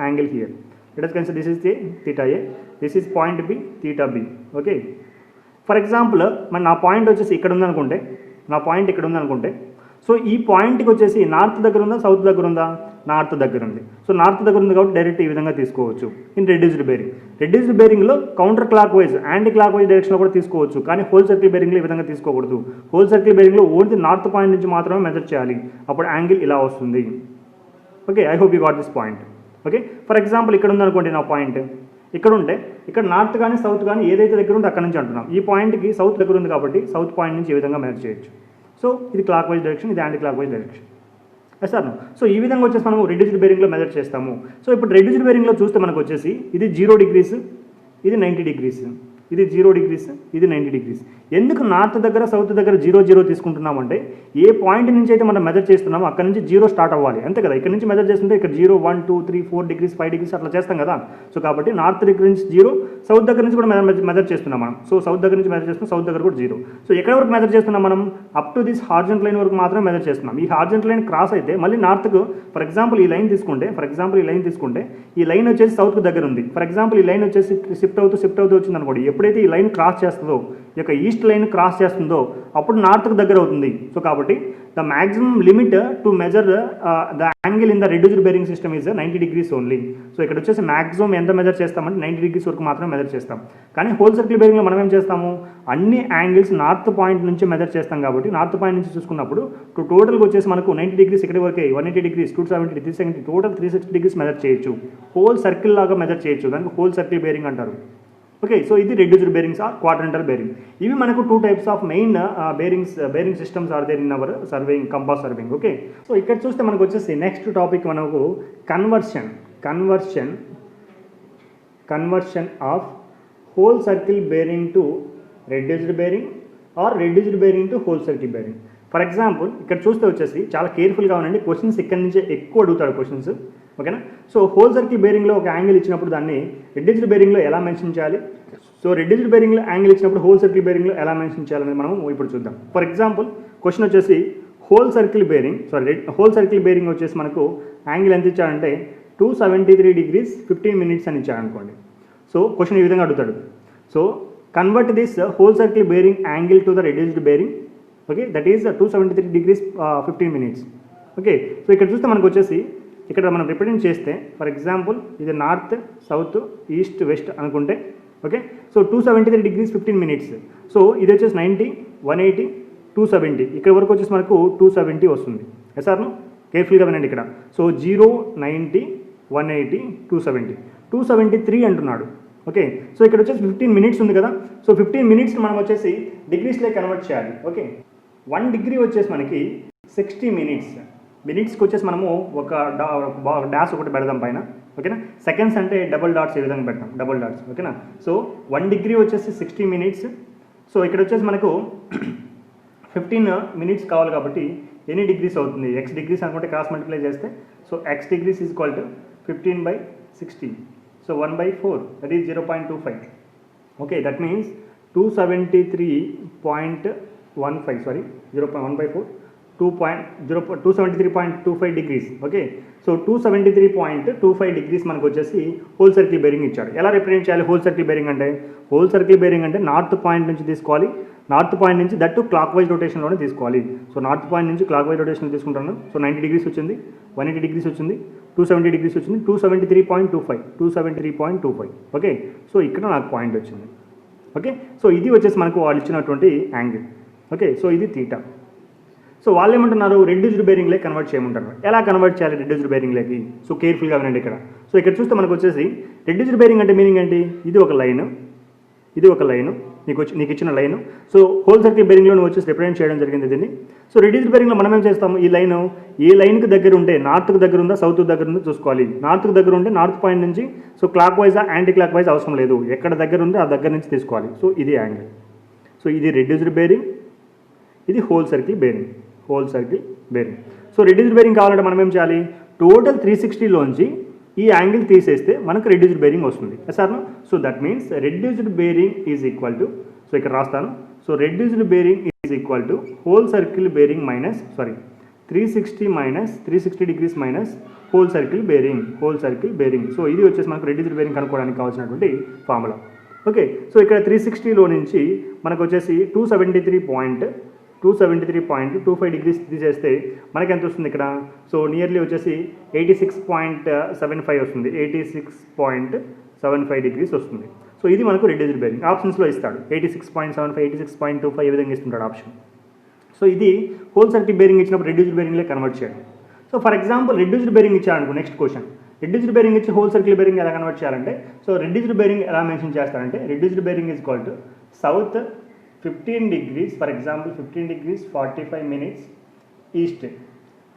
angle here. Let us consider this is the theta A, this is point B, theta B. Okay, for example మరి నా పాయింట్ వచ్చేసి ఇక్కడ ఉందనుకుంటే, సో ఈ పాయింట్కి వచ్చేసి నార్త్ దగ్గర ఉందా సౌత్ దగ్గర ఉందా? నార్త్ దగ్గర ఉంది. సో నార్త్ దగ్గర ఉంది కాబట్టి డైరెక్ట్ ఈ విధంగా తీసుకోవచ్చు ఇన్ రెడ్యూస్డ్ బేరింగ్లో counter clockwise anticlockwise డైరెక్షన్లో కూడా తీసుకోవచ్చు. కానీ హోల్ సర్కిల్ బేరింగ్లో ఈ విధంగా తీసుకోకూడదు. హోల్ సర్కిల్ బేరింగ్లో ఓన్లీ నార్త్ పాయింట్ నుంచి మాత్రమే మెజర్ చేయాలి. అప్పుడు యాంగిల్ ఇలా వస్తుంది. Okay, I hope you got this point. Okay, for example ఇక్కడ ఉందనుకోండి నా పాయింట్. ఇక్కడ ఉంటే ఇక్కడ నార్త్ కానీ సౌత్ కానీ ఏదైతే దగ్గర ఉంటే అక్కడ నుంచి అంటున్నాం. ఈ పాయింట్కి సౌత్ దగ్గర ఉంది కాబట్టి సౌత్ పాయింట్ నుంచి ఈ విధంగా మెజర్ చేయొచ్చు. సో ఇది క్లాక్ వైజ్ డైరెక్షన్, ఇది anti clock wise direction. Yes sir. So ఈ విధంగా వచ్చేసి మనము రెడ్యూస్డ్ బేరింగ్లో మెజర్ చేస్తాము. సో ఇప్పుడు రెడ్యూస్డ్ బేరింగ్లో చూస్తే మనకు వచ్చేసి ఇది 0 degrees, ఇది 90 degrees, ఇది 0 degrees, ఇది 90 degrees. ఎందుకు నార్త్ దగ్గర సౌత్ దగ్గర 0, 0 తీసుకుంటున్నామంటే ఏ పాయింట్ నుంచి అయితే మనం మెజర్ చేస్తున్నామో అక్కడ నుంచి 0 స్టార్ట్ అవ్వాలి, అంతే కదా. ఇక్కడ నుంచి మెజర్ చేస్తుంటే ఇక్కడ 0, 1, 2, 3, 4 degrees, 5 degrees అట్లా చేస్తాం కదా. సో కాబట్టి నార్త్ దగ్గర నుంచి 0, సౌత్ దగ్గర నుంచి కూడా మెజర్ చేస్తున్నాం మనం. సో సౌత్ దగ్గర నుంచి మెజర్ చేస్తున్నాం, సౌత్ దగ్గర కూడా 0. సో ఎక్కడ వరకు మెజర్ చేస్తున్నాం మనం? అప్ టు దిస్ హార్జెంట్ లైన్ వరకు మాత్రమే మెజర్ చేస్తున్నాం. ఈ హార్జెంట్ లైన్ క్రాస్ అయితే మళ్ళీ నార్త్కు, ఫర్ ఎగ్జాంపుల్ ఈ లైన్ తీసుకుంటే, ఈ లైన్ వచ్చేసి సౌత్కు దగ్గర ఉంది. ఫర్ ఎగ్జాంపుల్ ఈ లైన్ వచ్చేసి షిఫ్ట్ అవుతూ వచ్చింది అనుకోండి. ఎప్పుడైతే ఈ లైన్ క్రాస్ చేస్తుందో, ఈ యొక్క ఈస్ట్ లైన్ క్రాస్ చేస్తుందో అప్పుడు నార్త్కు దగ్గర అవుతుంది. సో కాబట్టి the maximum limit to measure the angle in the reduced bearing system is 90 degrees only. So ఇక్కడ వచ్చేసి మ్యాక్సిమం ఎంత మెజర్ చేస్తామంటే 90 degrees వరకు మాత్రమే మెజర్ చేస్తాం. కానీ హోల్ సర్కిల్ బేరింగ్లో మనం ఏం చేస్తాము, అన్ని యాంగిల్స్ నార్త్ పాయింట్ నుంచి మెజర్ చేస్తాం. కాబట్టి నార్త్ పాయింట్ నుంచి చూసుకున్నప్పుడు టోటల్గా వచ్చేసి మనకు 90 degrees ఇక్కడి వరకే, 180 degrees, 270, 370, టోటల్ 360 degrees మెజర్ చేయొచ్చు. హోల్ సర్కిల్ లాగా మెజర్ చేయొచ్చు, దానికి హోల్ సర్కిల్ బేరింగ్ అంటారు. ఓకే, సో ఇది reduced bearings or quadrantal bearing. ఇవి మనకు 2 types of main bearing systems are there in our surveying, compass surveying. Okay, so ఇక్కడ చూస్తే మనకు వచ్చేసి నెక్స్ట్ టాపిక్ మనకు conversion of whole circle bearing to reduced bearing or reduced bearing to whole circle bearing. For example ఇక్కడ చూస్తే వచ్చేసి చాలా కేర్ఫుల్గా ఉండండి, క్వశ్చన్స్ ఇక్కడ నుంచే ఎక్కువ అడుగుతాడు క్వశ్చన్స్. ఓకేనా. సో హోల్ సర్కిల్ బేరింగ్లో ఒక యాంగిల్ ఇచ్చినప్పుడు దాన్ని రెడ్యూస్డ్ బేరింగ్లో ఎలా మెన్షన్ చేయాలి, సో రెడ్యూస్డ్ బేరింగ్లో యాంగిల్ ఇచ్చినప్పుడు హోల్ సర్కిల్ బేరింగ్లో ఎలా మెన్షన్ చేయాలని మనం ఇప్పుడు చూద్దాం. ఫర్ ఎగ్జాంపుల్ క్వశ్చన్ వచ్చేసి హోల్ సర్కిల్ బేరింగ్ వచ్చేసి మనకు యాంగిల్ ఎంత ఇచ్చాడంటే 273 degrees 15 minutes అని ఇచ్చాడనుకోండి. సో క్వశ్చన్ ఈ విధంగా అడుగుతాడు. So convert this whole circle bearing angle to the reduced bearing. Okay, that is 273 degrees 15 minutes. Okay, so ఇక్కడ చూస్తే మనకు వచ్చేసి ఇక్కడ మనం రిప్రజెంట్ చేస్తే ఫర్ ఎగ్జాంపుల్ ఇది నార్త్, సౌత్, ఈస్ట్, వెస్ట్ అనుకుంటే. Okay, so 273 degrees 15 minutes. So ఇది వచ్చేసి 90, 180, 270, ఇక్కడ వరకు వచ్చేసి మనకు 270 వస్తుంది. ఎస్ఆర్ను కేర్ఫుల్గా వినండి ఇక్కడ. సో 0, 90, 180, 270, 273 అంటున్నాడు. ఓకే, సో ఇక్కడ వచ్చేసి 15 minutes ఉంది కదా. సో 15 minutes మనం వచ్చేసి డిగ్రీస్లో కన్వర్ట్ చేయాలి. ఓకే, 1 degree వచ్చేసి మనకి 60 minutes. మినిట్స్కి వచ్చేసి మనము ఒక డాష్ ఒకటి పెడదాం పైన. ఓకేనా. సెకండ్స్ అంటే డబుల్ డాట్స్ ఈ విధంగా పెడతాం, డబుల్ డాట్స్. ఓకేనా. సో 1 degree వచ్చేసి 60 minutes. సో ఇక్కడ వచ్చేసి మనకు 15 మినిట్స్ కావాలి కాబట్టి ఎన్ని డిగ్రీస్ అవుతుంది, ఎక్స్ డిగ్రీస్ అనుకుంటే క్రాస్ మల్టిప్లై చేస్తే so X degrees is equal to 15/60, so 1/4, that is 0.25. Okay, that means 273.15, sorry 0.1/4, 273.25 degrees. Okay, so 273.25 degrees మనకు వచ్చేసి హోల్ సర్కిల్ బేరింగ్ ఇచ్చాడు. ఎలా రిప్రజెంట్ చేయాలి హోల్ సర్కిల్ బేరింగ్ అంటే? హోల్ సర్కిల్ బేరింగ్ అంటే north point నుంచి తీసుకోవాలి, నార్త్ పాయింట్ నుంచి దట్టు క్లాక్ వైజ్ రొటేషన్లోనే తీసుకోవాలి. సో నార్త్ పాయింట్ నుంచి క్లాక్ వైజ్ రొటేషన్ తీసుకుంటాను. సో 90 డిగ్రీస్ వచ్చింది, 180 డిగ్రీస్ వచ్చింది, 270 డిగ్రీస్ వచ్చింది, 273.25. ఓకే, సో ఇక్కడ నాకు పాయింట్ వచ్చింది. ఓకే, సో ఇది వచ్చేసి మనకు వాళ్ళు ఇచ్చినటువంటి యాంగిల్. ఓకే, సో ఇది తీటా. సో వాళ్ళు ఏమంటున్నారు, రెడ్యూస్డ్ బేరింగ్లే కన్వర్ట్ చేయమంటారు. ఎలా కన్వర్ట్ చేయాలి రెడ్యూస్డ్ బేరింగ్లోకి? సో కేర్ఫుల్గా వినండి ఇక్కడ. సో ఇక్కడ చూస్తే మనకు వచ్చేసి రెడ్యూస్డ్ బేరింగ్ అంటే మీనింగ్ ఏంటి? ఇది ఒక లైన్, ఇది ఒక లైను, నీకు ఇచ్చిన లైను. సో హోల్ సర్కిల్ బేరింగ్లో నువ్వు వచ్చేసి రిప్రజెంట్ చేయడం జరిగింది దీన్ని. సో రెడ్యూస్డ్ బేరింగ్లో మనం ఏం చేస్తాము, ఈ లైన్ ఏ లైన్కి దగ్గర ఉంటే, నార్త్కి దగ్గర ఉందా సౌత్ దగ్గర ఉందో చూసుకోవాలి. నార్త్కి దగ్గర ఉంటే నార్త్ పాయింట్ నుంచి so clockwise anticlockwise అవసరం లేదు, ఎక్కడ దగ్గర ఉందో ఆ దగ్గర నుంచి తీసుకోవాలి. సో ఇది యాంగిల్. సో ఇది రెడ్యూస్డ్ బేరింగ్, ఇది whole circle bearing, whole circle bearing. So reduced bearing కావాలంటే మనం ఏం చేయాలి, టోటల్ 360లోంచి ఈ యాంగిల్ తీసేస్తే మనకు రెడ్యూస్డ్ బేరింగ్ వస్తుంది. Sir, so that means reduced bearing is equal to, so ఇక్కడ రాస్తాను, so reduced bearing is equal to whole circle bearing minus, sorry 360 degrees minus hole circle bearing, whole circle bearing. So ఇది వచ్చేసి మనకు reduced bearing కనుక్కోవడానికి కావాల్సినటువంటి formula. Okay, so ఇక్కడ 360లో నుంచి మనకు వచ్చేసి 273.25 డిగ్రీస్ తీసేస్తే మనకి ఎంత వస్తుంది ఇక్కడ? సో నియర్లీ వచ్చేసి 86.75 వస్తుంది, 86.75 డిగ్రీస్ వస్తుంది. సో ఇది మనకు రెడ్యూస్డ్ బేరింగ్. ఆప్షన్స్లో ఇస్తాడు 86.75, 86.25 ఈ విధంగా ఇస్తుంటాడు ఆప్షన్. సో ఇది హోల్ సర్కిల్ బేరింగ్ ఇచ్చినప్పుడు రెడ్యూస్డ్ బేరింగ్లో కన్వర్ట్ చేయాలి. So for example reduced bearing ఇచ్చారనుకో, నెక్స్ట్ క్వశ్చన్, రెడ్యూస్డ్ బేరింగ్ ఇచ్చి హోల్ సర్కిల్ బేరింగ్ ఎలా కన్వర్ట్ చేయాలంటే, సో రెడ్యూస్డ్ బేరింగ్ ఎలా మెన్షన్ చేస్తారంటే, reduced bearing is equal to south 15 degrees, for example 15 degrees 45 minutes east,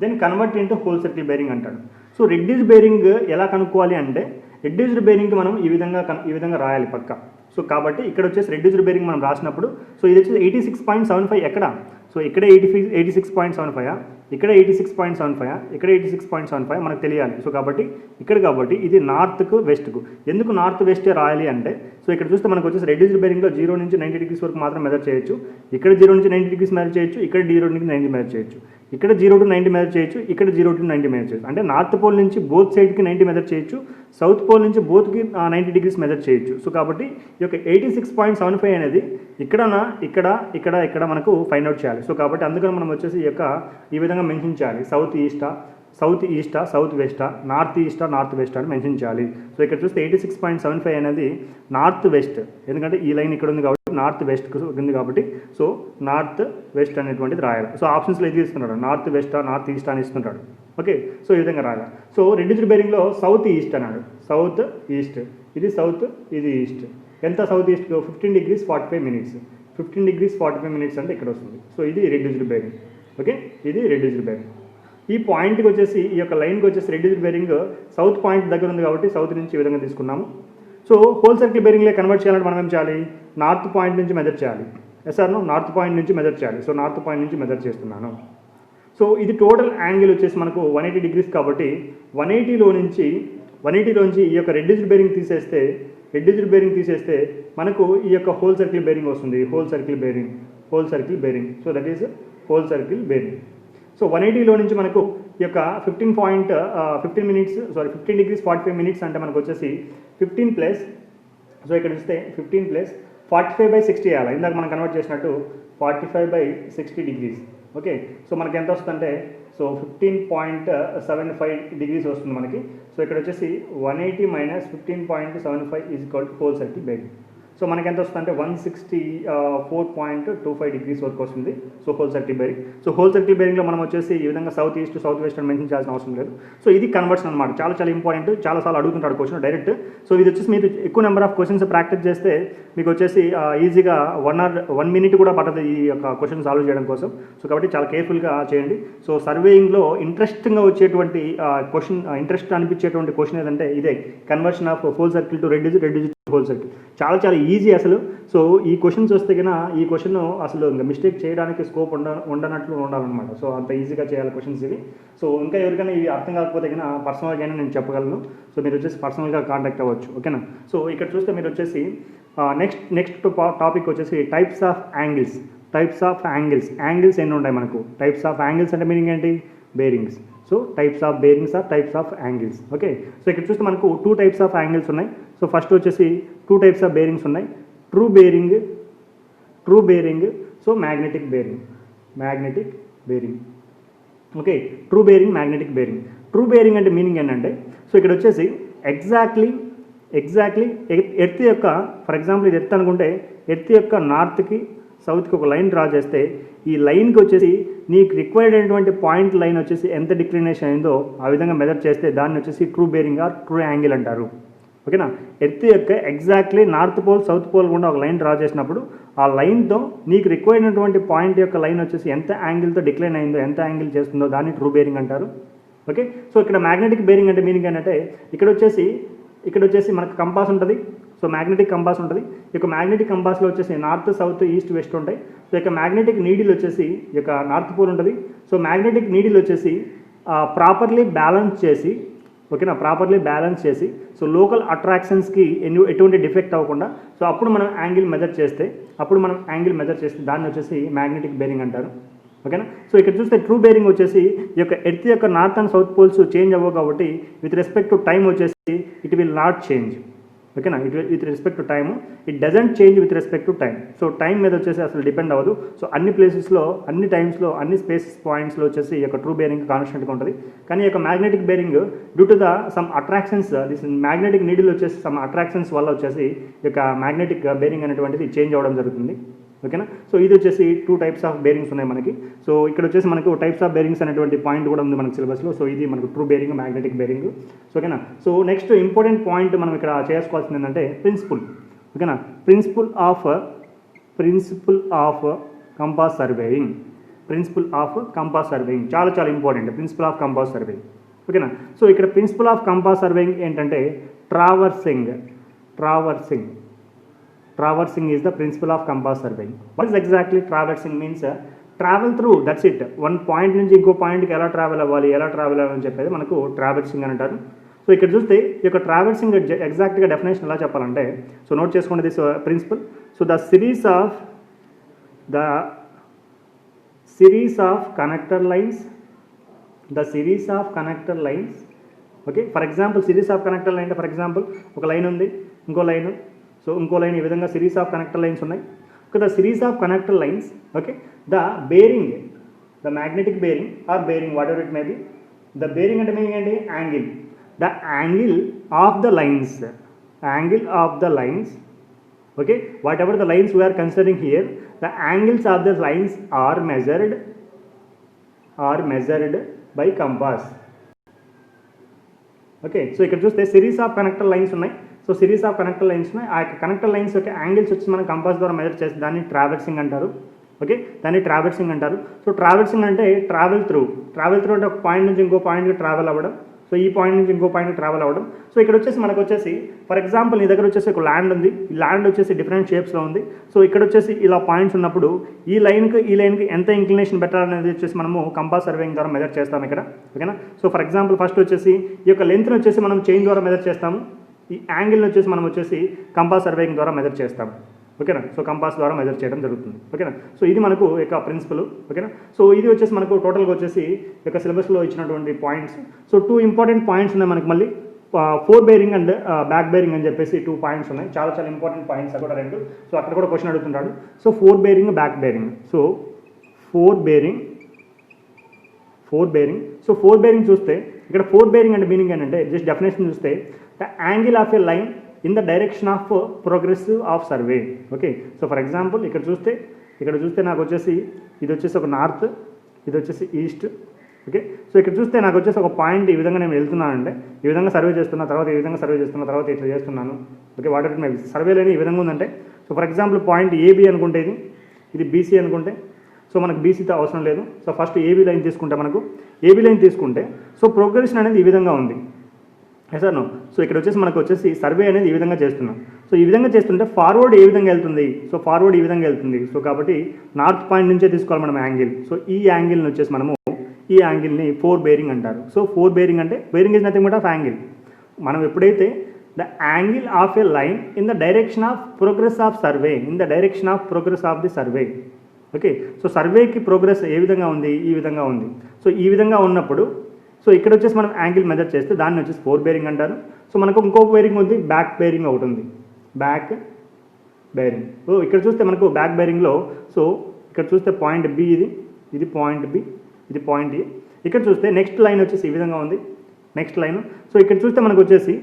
then convert into whole circle bearing అంటాడు. So reduced bearing ఎలా కనుక్కోవాలి అంటే, reduced bearing మనం ఈ విధంగా రాయాలి పక్క. సో కాబట్టి ఇక్కడ వచ్చేసి రెడ్యూస్డ్ బేరింగ్ మనం రాసినప్పుడు, సో ఇది వచ్చేసి 86.75 ఎక్కడ? సో ఇక్కడ 86.75, ఇక్కడ 86.75, ఇక్కడ 86.75 మనకు తెలియాలి. సో కాబట్టి ఇది నార్త్కు వెస్ట్కు. ఎందుకు నార్త్ వెస్టే రాయాలి అంటే, సో ఇక్కడ చూస్తే మనకు వచ్చేసి రెడ్యూస్డ్ బేరింగ్లో 0 నుంచి 90 డిగ్రీస్ వరకు మాత్రం మెజర్ చేయొచ్చు. ఇక్కడ 0 నుంచి 90 డిగ్రీస్ మెజర్ చేయొచ్చు, ఇక్కడ 0 నుంచి 90 మెజర్ చేయొచ్చు, ఇక్కడ 0 to 90 మెజర్ చేయొచ్చు, ఇక్కడ 0 to 90 మెజర్ చేయొచ్చు. అంటే నార్త్ పోల్ నుంచి బోత్ సైడ్కి 90 మెజర్ చేయొచ్చు, సౌత్ పోల్ నుంచి బోత్కి 90 డిగ్రీస్ మెజర్ చేయొచ్చు. సో కాబట్టి ఈ యొక్క 86.75 అనేది ఇక్కడ మనకు ఫైండ్ అవుట్ చేయాలి. సో కాబట్టి అందుకని మనం వచ్చేసి ఈ విధంగా మెన్షన్ చేయాలి, సౌత్ ఈస్టా, సౌత్ వెస్టా, నార్త్ ఈస్టా, నార్త్ వెస్ట్ అని మెన్షన్ చేయాలి. సో ఇక్కడ చూస్తే 86.75 అనేది నార్త్ వెస్ట్, ఎందుకంటే ఈ లైన్ ఇక్కడ ఉంది కాబట్టి నార్త్ వెస్ట్ ఉంది కాబట్టి సో నార్త్ వెస్ట్ అనేటువంటిది రాయాలి. సో ఆప్షన్స్లో ఇది ఇస్తున్నాడు, నార్త్ వెస్టా, నార్త్ ఈస్ట్ అని ఇస్తుంటాడు. ఓకే, సో ఈ విధంగా రాయాలి. సో రెడ్యూస్డ్ బేరింగ్లో సౌత్ ఈస్ట్ అన్నాడు, సౌత్ ఈస్ట్, ఇది సౌత్, ఇది ఈస్ట్. ఎంత south east? 15 degrees 45 minutes, 15 degrees 45 minutes అంటే ఇక్కడ వస్తుంది. సో ఇది రెడ్యూస్డ్ బేరింగ్. ఓకే, ఇది రెడ్యూస్డ్ బేరింగ్. ఈ పాయింట్కి వచ్చేసి, ఈ యొక్క లైన్కి వచ్చేసి రెడ్యూస్డ్ బేరింగ్ సౌత్ పాయింట్ దగ్గర ఉంది కాబట్టి సౌత్ నుంచి ఈ విధంగా తీసుకున్నాము. సో హోల్ సర్కిల్ బేరింగ్లో కన్వర్ట్ చేయాలంటే మనం ఏం చేయాలి, నార్త్ పాయింట్ నుంచి మెజర్ చేయాలి. ఎస్ఆర్ను నార్త్ పాయింట్ నుంచి మెజర్ చేయాలి. సో నార్త్ పాయింట్ నుంచి మెజర్ చేస్తున్నాను. సో ఇది టోటల్ యాంగిల్ వచ్చేసి మనకు 180 డిగ్రీస్ కాబట్టి 180లో నుంచి ఈ యొక్క రెడ్యూస్డ్ బేరింగ్ తీసేస్తే మనకు ఈ యొక్క హోల్ సర్కిల్ బేరింగ్ వస్తుంది, whole circle bearing. So that is whole circle bearing. So 180లో నుంచి మనకు ఈ యొక్క 15 degrees 45 minutes అంటే మనకు వచ్చేసి 15 ప్లస్, సో ఇక్కడ చూస్తే 15 ప్లస్ 45/60 వేయాలి. ఇందాక మనం కన్వర్ట్ చేసినట్టు 45/60 డిగ్రీస్. ఓకే, సో మనకి ఎంత వస్తుందంటే, సో 15.75 డిగ్రీస్ వస్తుంది మనకి. సో ఇక్కడ వచ్చేసి 180 minus 15.75 is equal to whole circle bearing. So మనకి ఎంత వస్తుందంటే 164.25 డిగ్రీస్ వరకు వస్తుంది. So whole circle bearing. So whole circle బేరింగ్లో మనం వచ్చేసి ఈ విధంగా సౌత్ ఈస్ట్, సౌత్ వెస్ట్ అని మెన్షన్ చేయాల్సిన అవసరం లేదు. సో ఇది కన్వర్షన్ అనమాట, చాలా ఇంపార్టెంట్, చాలాసార్లు అడుగుతుంటాడు క్వశ్చన్ డైరెక్ట్. సో ఇది వచ్చేసి మీరు ఎక్కువ నెంబర్ ఆఫ్ క్వశ్చన్స్ ప్రాక్టీస్ చేస్తే మీకు వచ్చేసి ఈజీగా 1 minute కూడా పట్టదు ఈ యొక్క క్వశ్చన్ సాల్వ్ చేయడం కోసం. సో కాబట్టి చాలా కేర్ఫుల్గా చేయండి. సో సర్వేయింగ్లో ఇంట్రెస్టింగ్గా వచ్చేటువంటి క్వశ్చన్, ఇంట్రెస్ట్ అనిపించేటువంటి క్వశ్చన్ ఏదంటే ఇదే, conversion of whole circle to reduce whole circle చాలా చాలా ఈజీ అసలు. సో ఈ క్వశ్చన్స్ వస్తే కన్నా ఈ క్వశ్చన్ అసలు ఇంకా మిస్టేక్ చేయడానికి స్కోప్ ఉండనట్లు ఉండాలన్నమాట. సో అంత ఈజీగా చేయాలి క్వశ్చన్స్ ఇవి. సో ఇంకా ఎవరికైనా ఇవి అర్థం కాకపోతే కన్నా పర్సనల్గా అయినా నేను చెప్పగలను. సో మీరు వచ్చేసి పర్సనల్గా కాంటాక్ట్ అవ్వచ్చు, ఓకేనా. సో ఇక్కడ చూస్తే మీరు వచ్చేసి నెక్స్ట్ టాపిక్ వచ్చేసి types of angles. Types of angles ఎన్ని ఉంటాయి మనకు? టైప్స్ ఆఫ్ యాంగిల్స్ అంటే మీనింగ్ ఏంటి? Bearings. So types of bearings or types of angles, okay. So ఇక్కడ చూస్తే మనకు 2 టైప్స్ ఆఫ్ యాంగిల్స్ ఉన్నాయి. సో ఫస్ట్ వచ్చేసి 2 టైప్స్ ఆఫ్ బేరింగ్స్ ఉన్నాయి. True bearing, so magnetic bearing, okay. True bearing, magnetic bearing. True bearing అంటే meaning ఏంటంటే, so ఇక్కడ వచ్చేసి ఎగ్జాక్ట్లీ ఎర్త్ యొక్క, ఫర్ ఎగ్జాంపుల్ ఇది ఎర్త్ అనుకుంటే ఎర్త్ యొక్క నార్త్కి సౌత్కి ఒక లైన్ డ్రా చేస్తే ఈ లైన్కి వచ్చేసి నీకు రిక్వైర్డ్ అయినటువంటి పాయింట్ లైన్ వచ్చేసి ఎంత డిక్లినేషన్ అయిందో ఆ విధంగా మెజర్ చేస్తే దాన్ని వచ్చేసి true bearing or true angle అంటారు, ఓకేనా. ఎర్త్ యొక్క exactly north pole south pole కూడా ఒక లైన్ డ్రా చేసినప్పుడు ఆ లైన్తో నీకు రిక్వైర్డ్ అయినటువంటి పాయింట్ యొక్క లైన్ వచ్చేసి ఎంత యాంగిల్తో డిక్లైన్ అయిందో, ఎంత యాంగిల్ చేస్తుందో దాన్ని ట్రూ బేరింగ్ అంటారు, ఓకే. సో ఇక్కడ మ్యాగ్నెటిక్ బేరింగ్ అంటే మీనింగ్ ఏంటంటే ఇక్కడ వచ్చేసి మనకు కంపాస్ ఉంటుంది. సో మ్యాగ్నెటిక్ కంపాస్ ఉంటుంది. ఈ యొక్క మ్యాగ్నెటిక్ కంపాస్లో వచ్చేసి నార్త్ సౌత్ ఈస్ట్ వెస్ట్ ఉంటాయి. సో ఈ యొక్క మ్యాగ్నెటిక్ నీడిల్ వచ్చేసి ఈ యొక్క నార్త్ పోల్ ఉంటుంది. సో మ్యాగ్నెటిక్ నీడిల్ వచ్చేసి ప్రాపర్లీ బ్యాలెన్స్ చేసి, ఓకేనా, ప్రాపర్లీ బ్యాలెన్స్ చేసి సో లోకల్ అట్రాక్షన్స్కి ఎటువంటి డిఫెక్ట్ అవ్వకుండా సో అప్పుడు మనం యాంగిల్ మెజర్ చేస్తే దాన్ని వచ్చేసి మ్యాగ్నెటిక్ బేరింగ్ అంటారు, ఓకేనా. సో ఇక్కడ చూస్తే ట్రూ బేరింగ్ వచ్చేసి ఈ యొక్క ఎర్త్ యొక్క north and south poles change అవ్వవు కాబట్టి విత్ రెస్పెక్ట్ టు టైం వచ్చేసి ఇట్ విల్ నాట్ చేంజ్, ఓకేనా. With respect to time it doesn't change with respect to time. So time మీద వచ్చేసి అసలు డిపెండ్ అవ్వదు. సో అన్ని ప్లేసెస్లో, అన్ని టైమ్స్లో, అన్ని స్పేసెస్ పాయింట్స్లో వచ్చేసి ఈ యొక్క ట్రూ బేరింగ్ కాన్స్టెంట్గా ఉంటుంది. కానీ ఈ యొక్క magnetic bearing due to the sum attractions, this magnetic needle వచ్చేసి సమ్ అట్రాక్షన్స్ వల్ల వచ్చేసి ఈ యొక్క మ్యాగ్నెటిక్ బేరింగ్ అనేటువంటిది చేంజ్ అవ్వడం జరుగుతుంది, ఓకేనా. సో ఇది వచ్చేసి 2 టైప్స్ ఆఫ్ బేరింగ్స్ ఉన్నాయి మనకి. సో ఇక్కడ వచ్చేసి మనకు టైప్స్ ఆఫ్ బేరింగ్స్ అనేటువంటి పాయింట్ కూడా ఉంది మనకి సిలబస్లో. సో ఇది మనకు ట్రూ బేరింగ్, మ్యాగ్నెటిక్ బేరింగ్, ఓకేనా. సో నెక్స్ట్ ఇంపార్టెంట్ పాయింట్ మనం ఇక్కడ చేసుకోవాల్సింది ఏంటంటే ప్రిన్సిపుల్, ఓకేనా. Principle of compass surveying. చాలా చాలా important principle of compass surveying, ఓకేనా. సో ఇక్కడ ప్రిన్సిపల్ ఆఫ్ కంపాస్ సర్వేయింగ్ ఏంటంటే Traversing is the principle of compass surveying. What is exactly traversing means? Travel through, that's it. One point నుంచి ఇంకో పాయింట్కి ఎలా travel అవ్వాలి అని చెప్పేది మనకు ట్రావర్సింగ్ అని అంటారు. సో ఇక్కడ చూస్తే ఈ యొక్క ట్రావర్సింగ్ ఎగ్జాక్ట్గా డెఫినేషన్ ఎలా చెప్పాలంటే, సో నోట్ చేసుకోండి this principle. So the series of connector lines, okay. For example series of connector line అంటే ఫర్ ఎగ్జాంపుల్ ఒక లైన్ ఉంది, ఇంకో లైన్, సో ఇంకో లైన్, ఈ విధంగా సిరీస్ ఆఫ్ కనెక్టర్ లైన్స్ ఉన్నాయి. Okay, the series of connector lines, okay. The magnetic bearing or bearing whatever it may be. The bearing అంటే meaning ఏంటి? Angle. The angle of the lines, okay, what ever the lines we're considering here, the angles of the lines are measured by compass, okay. So ఇక్కడ చూస్తే series of connector lines ఉన్నాయి. So series of connector lines ఉన్నాయి. ఆ యొక్క connector lines యొక్క angles వచ్చి మనం compass ద్వారా మెజర్ చేస్తే దాన్ని ట్రావర్సింగ్ అంటారు, ఓకే. సో ట్రావర్సింగ్ అంటే ట్రావెల్ త్రూ అంటే ఒక పాయింట్ నుంచి ఇంకో పాయింట్కి ట్రావెల్ అవ్వడం. సో ఈ పాయింట్ నుంచి ఇంకో పాయింట్కి ట్రావెల్ అవ్వడం. సో ఇక్కడ వచ్చేసి మనకు వచ్చేసి ఫర్ ఎగ్జాంపుల్ నీ దగ్గర వచ్చేసి ఒక ల్యాండ్ ఉంది. ఈ ల్యాండ్ వచ్చేసి డిఫరెంట్ షేప్స్లో ఉంది. సో ఇక్కడ వచ్చేసి ఇలా పాయింట్స్ ఉన్నప్పుడు ఈ లైన్కి ఎంత ఇంక్లినేషన్ పెట్టాలనేది వచ్చేసి మనము కంపాస్ సర్వేయింగ్ ద్వారా మెజర్ చేస్తాం ఇక్కడ, ఓకేనా. సో ఫర్ ఎగ్జాంపుల్ ఫస్ట్ వచ్చేసి ఈ యొక్క లెంత్ని వచ్చేసి మనం చైన్ ద్వారా మెజర్ చేస్తాము. ఈ యాంగిల్ని వచ్చేసి మనం వచ్చేసి కంపాస్ సర్వేయింగ్ ద్వారా మెజర్ చేస్తాం, ఓకేనా. సో కంపాస్ ద్వారా మెజర్ చేయడం జరుగుతుంది, ఓకేనా. సో ఇది మనకు యొక్క ప్రిన్సిపల్, ఓకేనా. సో ఇది వచ్చేసి మనకు టోటల్గా వచ్చేసి యొక్క సిలబస్లో ఇచ్చినటువంటి పాయింట్స్. సో 2 ఇంపార్టెంట్ పాయింట్స్ ఉన్నాయి మనకి మళ్ళీ. Four bearing and back bearing అని చెప్పేసి 2 పాయింట్స్ ఉన్నాయి. చాలా చాలా ఇంపార్టెంట్ పాయింట్స్ అక్కడ 2. సో అక్కడ కూడా క్వశ్చన్ అడుగుతుంటాడు. So fore bearing, back bearing. So fore bearing. So fore bearing చూస్తే ఇక్కడ ఫోర్ బేరింగ్ అంటే మీనింగ్ ఏంటంటే జస్ట్ డెఫినేషన్ చూస్తే the angle of a line in the direction of progressive of survey, okay. So for example ఇక్కడ చూస్తే నాకు వచ్చేసి ఇది వచ్చేసి ఒక నార్త్, ఇది వచ్చేసి ఈస్ట్, ఓకే. సో ఇక్కడ చూస్తే నాకు వచ్చేసి ఒక పాయింట్ ఈ విధంగా నేను వెళ్తున్నానంటే ఈ విధంగా సర్వే చేస్తున్నా, తర్వాత ఈ విధంగా సర్వే చేస్తున్నా, తర్వాత ఇట్లా చేస్తున్నాను, ఓకే. వాట్ ఎవర్ సర్వేలోని ఈ విధంగా ఉందంటే so for example point AB అనుకుంటే ఇది బీసీ అనుకుంటే సో మనకు బీసీతో అవసరం లేదు. సో ఫస్ట్ ఏబీ లైన్ తీసుకుంటే సో ప్రోగ్రెషన్ అనేది ఈ విధంగా ఉంది, సార్ నో. సో ఇక్కడ వచ్చేసి మనకు వచ్చేసి సర్వే అనేది ఈ విధంగా చేస్తున్నాం. సో ఈ విధంగా చేస్తుంటే ఫార్వర్డ్ ఏ విధంగా వెళ్తుంది, సో ఫార్వర్డ్ ఈ విధంగా వెళ్తుంది. సో కాబట్టి నార్త్ పాయింట్ నుంచే తీసుకోవాలి మనం యాంగిల్. సో ఈ యాంగిల్ని వచ్చేసి మనము ఈ యాంగిల్ని ఫోర్ బేరింగ్ అంటారు. సో ఫోర్ బేరింగ్ అంటే bearing is nothing but of angle. మనం ఎప్పుడైతే the angle of a line in the direction of progress of survey, in the direction of progress of the survey. Okay, so సర్వేకి progress ఏ విధంగా ఉంది, ఈ విధంగా ఉంది. సో ఈ విధంగా ఉన్నప్పుడు సో ఇక్కడ వచ్చేసి మనం యాంగిల్ మెజర్ చేస్తే దాన్ని వచ్చేసి ఫోర్ బేరింగ్ అంటారు. సో మనకు ఇంకో బేరింగ్ ఉంది, బ్యాక్ బేరింగ్ ఒకటి ఉంది, బ్యాక్ బేరింగ్. సో ఇక్కడ చూస్తే మనకు బ్యాక్ బేరింగ్లో సో ఇక్కడ చూస్తే పాయింట్ బి, ఇది పాయింట్ బి, ఇది పాయింట్ ఏ. ఇక్కడ చూస్తే నెక్స్ట్ లైన్ వచ్చేసి ఈ విధంగా ఉంది, నెక్స్ట్ లైన్. సో ఇక్కడ చూస్తే మనకు వచ్చేసి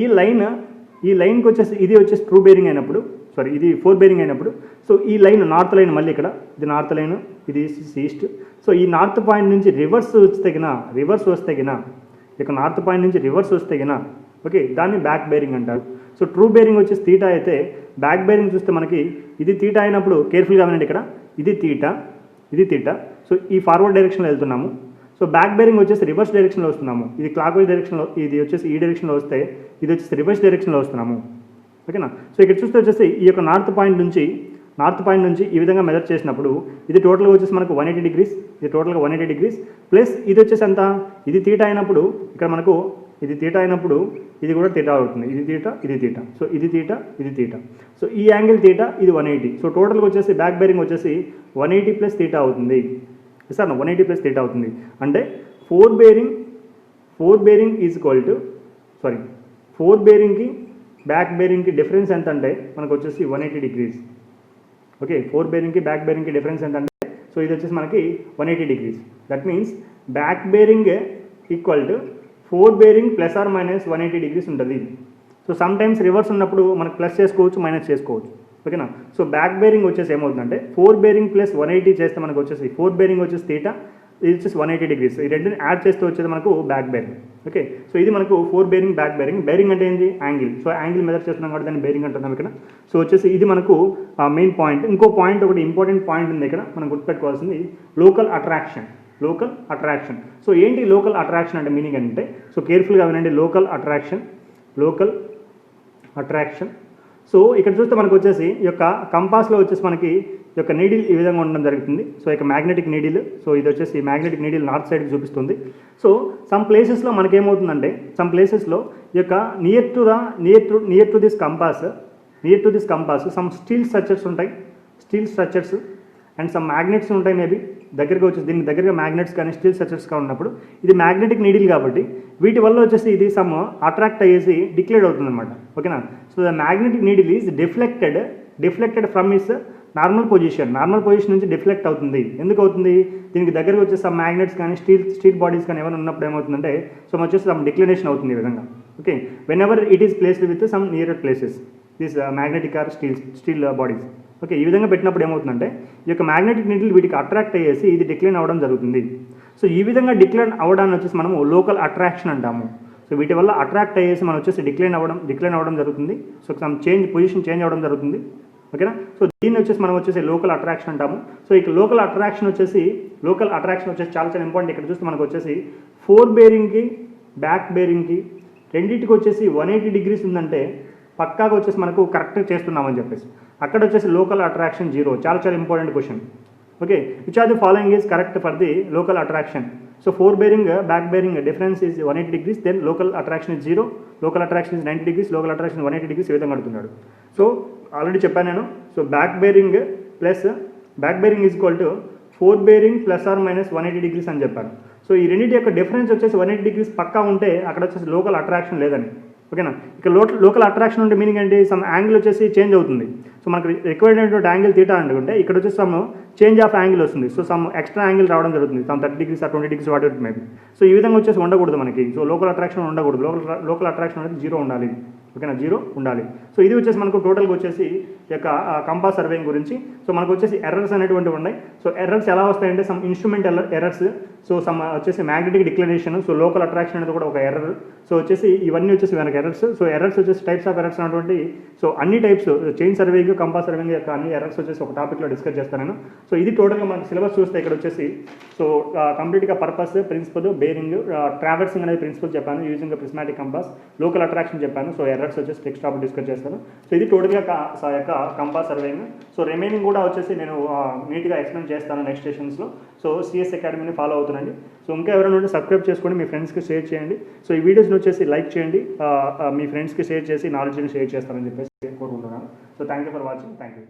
ఈ లైన్కి వచ్చేసి ఇది వచ్చేసి ట్రూ బేరింగ్ అయినప్పుడు, సారీ ఇది ఫోర్ బేరింగ్ అయినప్పుడు, సో ఈ లైన్ నార్త్ లైన్, మళ్ళీ ఇక్కడ ఇది నార్త్ లైన్, ఇది ఈస్ట్. సో ఈ నార్త్ పాయింట్ నుంచి రివర్స్ వస్తే గిన ఇక నార్త్ పాయింట్ నుంచి రివర్స్ వస్తే గిన ఓకే దాన్ని బ్యాక్ బేరింగ్ అంటారు. సో ట్రూ బేరింగ్ వచ్చేసి తీటా అయితే, బ్యాక్ బేరింగ్ చూస్తే మనకి ఇది తీటా అయినప్పుడు కేర్ఫుల్గా వినండి, ఇక్కడ ఇది తీటా. సో ఈ ఫార్వర్డ్ డైరెక్షన్లో వెళ్తున్నాము. సో బ్యాక్ బేరింగ్ వచ్చేసి రివర్స్ డైరెక్షన్లో వస్తున్నాము. ఇది క్లాక్ వైజ్ డైరెక్షన్లో, ఇది వచ్చేసి ఈ డైరెక్షన్లో వస్తే ఇది వచ్చేసి రివర్స్ డైరెక్షన్లో వస్తున్నాము. ఓకేనా. సో ఇక్కడ చూస్తే వచ్చేసి ఈ యొక్క నార్త్ పాయింట్ నుంచి ఈ విధంగా మెజర్ చేసినప్పుడు ఇది టోటల్గా వచ్చేసి మనకు 180 డిగ్రీస్, ఇది టోటల్గా 180 డిగ్రీస్ ప్లస్ ఇది వచ్చేసి ఎంత, ఇది తీటా అయినప్పుడు ఇక్కడ మనకు ఇది తీటా అయినప్పుడు ఇది కూడా తీటా అవుతుంది, ఇది తీటా. సో ఇది తీటా. సో ఈ యాంగిల్ తీటా, ఇది 180. సో టోటల్గా వచ్చేసి బ్యాక్ బేరింగ్ వచ్చేసి 180 ప్లస్ తీటా అవుతుంది. సార్ 180 ప్లస్ తీటా అవుతుంది. అంటే fore bearing is equal to fore బేరింగ్కి బ్యాక్ బేరింగ్కి డిఫరెన్స్ ఎంత అంటే మనకు వచ్చేసి 180 డిగ్రీస్. ఓకే, ఫోర్ బేరింగ్కి బ్యాక్ బేరింగ్కి డిఫరెన్స్ ఎంత అంటే సో ఇది వచ్చేసి మనకి 180 degrees. That means back bearing equal to fore bearing plus or minus 180 degrees ఉంటుంది. సో సమ్ టైమ్స్ రివర్స్ ఉన్నప్పుడు మనకు ప్లస్ చేసుకోవచ్చు, మైనస్ చేసుకోవచ్చు. ఓకేనా. సో బ్యాక్ బేరింగ్ వచ్చేసి ఏమవుతుందంటే ఫోర్ బేరింగ్ ప్లస్ 180 చేస్తే మనకు వచ్చేసి ఫోర్ బేరింగ్ వచ్చేసి తీటా, ఇది వచ్చేసి 180 డిగ్రీస్. ఈ రెండుని యాడ్ చేస్తే వచ్చేది మనకు బ్యాక్ బేరింగ్. ఓకే, సో ఇది మనకు four bearing, back bearing. Bearing అంటే ఏంటి, యాంగిల్. సో యాంగిల్ మెజర్ చేస్తున్నాం కాబట్టి దాన్ని బేరింగ్ అంటున్నాం ఇక్కడ. సో వచ్చేసి ఇది మనకు మెయిన్ పాయింట్. ఇంకో పాయింట్, ఒకటి ఇంపార్టెంట్ పాయింట్ ఉంది ఇక్కడ మనం గుర్తుపెట్టుకోవాల్సింది, లోకల్ అట్రాక్షన్. సో ఏంటి లోకల్ అట్రాక్షన్ అంటే మీనింగ్ అంటే, సో కేర్ఫుల్గా వినండి. Local attraction. సో ఇక్కడ చూస్తే మనకు వచ్చేసి ఈ యొక్క కంపాస్లో వచ్చేసి మనకి ఈ యొక్క నీడిల్ ఈ విధంగా ఉండడం జరుగుతుంది. సో ఇక మ్యాగ్నెటిక్ నీడిల్, సో ఇది వచ్చేసి మ్యాగ్నెటిక్ నీడిల్ నార్త్ సైడ్కి చూపిస్తుంది. సో సమ్ ప్లేసెస్లో మనకేమవుతుందంటే, సమ్ ప్లేసెస్లో ఈ యొక్క near to this compass some steel structures and some magnets ఉంటాయి. మేబీ దగ్గరగా వచ్చేసి దీనికి దగ్గరగా మ్యాగ్నెట్స్ కానీ స్టీల్ స్ట్రక్చర్స్గా ఉన్నప్పుడు ఇది మ్యాగ్నెటిక్ నీడిల్ కాబట్టి వీటి వల్ల వచ్చేసి ఇది సమ్ అట్రాక్ట్ అయ్యేసి డిక్లేర్ అవుతుంది అనమాట. ఓకేనా. So the magnetic needle is deflected from is normal position నుంచి డిఫ్లెక్ట్ అవుతుంది. ఎందుకు అవుతుంది, దీనికి దగ్గరగా వచ్చేసి సమ్ మ్యాగ్నెట్స్ కానీ స్టీల్ బాడీస్ కానీ ఏమైనా ఉన్నప్పుడు ఏమవుతుందంటే సో వచ్చేసి సమ్ డిక్లినేషన్ అవుతుంది ఈ విధంగా. Okay, whenever it is placed with some near places this magnetic or steel bodies. Okay, ఈ విధంగా పెట్టినప్పుడు ఏమవుతుందంటే ఈ యొక్క మ్యాగ్నెటిక్ నీడిల్ వీటికి అట్రాక్ట్ అయ్యేసి ఇది డిక్లైన్ అవ్వడం జరుగుతుంది. సో ఈ విధంగా డిక్లైన్ అవ్వడాన్ని వచ్చేసి మనము లోకల్ అట్రాక్షన్ అంటాము. సో వీటి వల్ల అట్రాక్ట్ అయ్యేసి మనం వచ్చేసి డిక్లైన్ అవ్వడం జరుగుతుంది. సో సమ్ పొజిషన్ చేంజ్ అవ్వడం జరుగుతుంది. ఓకేనా. సో దీన్ని వచ్చేసి మనం వచ్చేసి లోకల్ అట్రాక్షన్ అంటాము. సో ఇక లోకల్ అట్రాక్షన్ వచ్చేసి చాలా ఇంపార్టెంట్. ఇక్కడ చూస్తే మనకు వచ్చేసి ఫోర్ బేరింగ్కి బ్యాక్ బేరింగ్కి రెండింటికి వచ్చేసి 180 డిగ్రీస్ ఉందంటే పక్కాగా వచ్చేసి మనకు కరెక్ట్ చేస్తున్నామని చెప్పేసి అక్కడ వచ్చేసి లోకల్ అట్రాక్షన్ 0. చాలా important question. Okay, which are the following is correct for the local attraction. So fore bearing back bearing difference is 180 degrees, then local attraction is 0, local attraction is 90 degrees, local attraction 180 degrees ఈ విధంగా అడుగుతున్నాడు. So already చెప్పాను నేను. So back bearing is equal to fore bearing plus or minus 180 degrees అని చెప్పాను. So ఈ రెండింటి యొక్క డిఫరెన్స్ వచ్చేసి 180 డిగ్రీస్ పక్కా ఉంటే అక్కడ వచ్చేసి లోకల్ అట్రాక్షన్ లేదని. ఓకేనా. ఇక లోకల్ అట్రాక్షన్ ఉంటే మీనింగ్ ఏంటి, సమ్ యాంగిల్ వచ్చేసి చేంజ్ అవుతుంది. సో మనకు రిక్వైర్డ్ అయినటువంటి యాంగిల్ తీటా అనుకుంటే ఇక్కడ వచ్చేసి సమ్ చేంజ్ ఆఫ్ యాంగిల్ వస్తుంది. సో సమ్ ఎక్స్ట్రా యాంగిల్ రావడం జరుగుతుంది, some 30 degrees 20 degrees what ever maybe. So ఈ విధంగా వచ్చేసి ఉండకూడదు మనకి. సో లోకల్ అట్రాక్షన్ ఉండకూడదు. లోకల్ అట్రాక్షన్ అనేది 0 ఉండాలి. ఓకేనా, 0 ఉండాలి. సో ఇది వచ్చేసి మనకు టోటల్గా వచ్చేసి ఈ యొక్క కంపాస్ సర్వేయింగ్ గురించి. సో మనకు వచ్చేసి ఎర్రర్స్ అనేటువంటివి ఉన్నాయి. సో ఎర్రర్స్ ఎలా వస్తాయంటే some instrument errors, so some వచ్చేసి magnetic declaration, so local attraction అనేది కూడా ఒక ఎర్రర్. సో వచ్చేసి ఇవన్నీ వచ్చేసి మనకి ఎర్రర్స్. సో ఎర్రర్స్ వచ్చేసి టైప్స్ ఆఫ్ ఎర్రర్స్ అన్నటువంటి సో అన్ని types chain surveying, compass surveying యొక్క అన్ని ఎర్రర్స్ వచ్చేసి ఒక టాపిక్లో డిస్కస్ చేస్తాను నేను. సో ఇది టోటల్గా మనకి సిలబస్ చూస్తే ఇక్కడ వచ్చేసి సో కంప్లీట్గా పర్పస్, ప్రిన్సిపల్, బేరింగ్, ట్రావర్సింగ్ అనేది ప్రిన్సిపల్ చెప్పాను, using prismatic compass, local attraction చెప్పాను. సో ఎర్రర్స్ వచ్చేసి నెక్స్ట్ టాపిక్ డిస్కస్ చేస్తాను. సో ఇది టోటల్గా యొక్క కంపాస్ సర్వేయింగ్. సో రిమైనింగ్ కూడా వచ్చేసి నేను నీట్గా ఎక్స్ప్లెయిన్ చేస్తాను నెక్స్ట్ సెషన్స్లో. సో సిఎస్ అకాడమీని ఫాలో అవుతుందండి. సో ఇంకా ఎవరైనా ఉంటే సబ్స్క్రైబ్ చేసుకోండి, మీ ఫ్రెండ్స్కి షేర్ చేయండి. సో ఈ వీడియోస్ని వచ్చేసి లైక్ చేయండి, మీ ఫ్రెండ్స్కి షేర్ చేసి నాలెడ్జ్ని షేర్ చేస్తారని చెప్పేసి కోరుకుంటున్నాను. So thank you for watching. Thank you.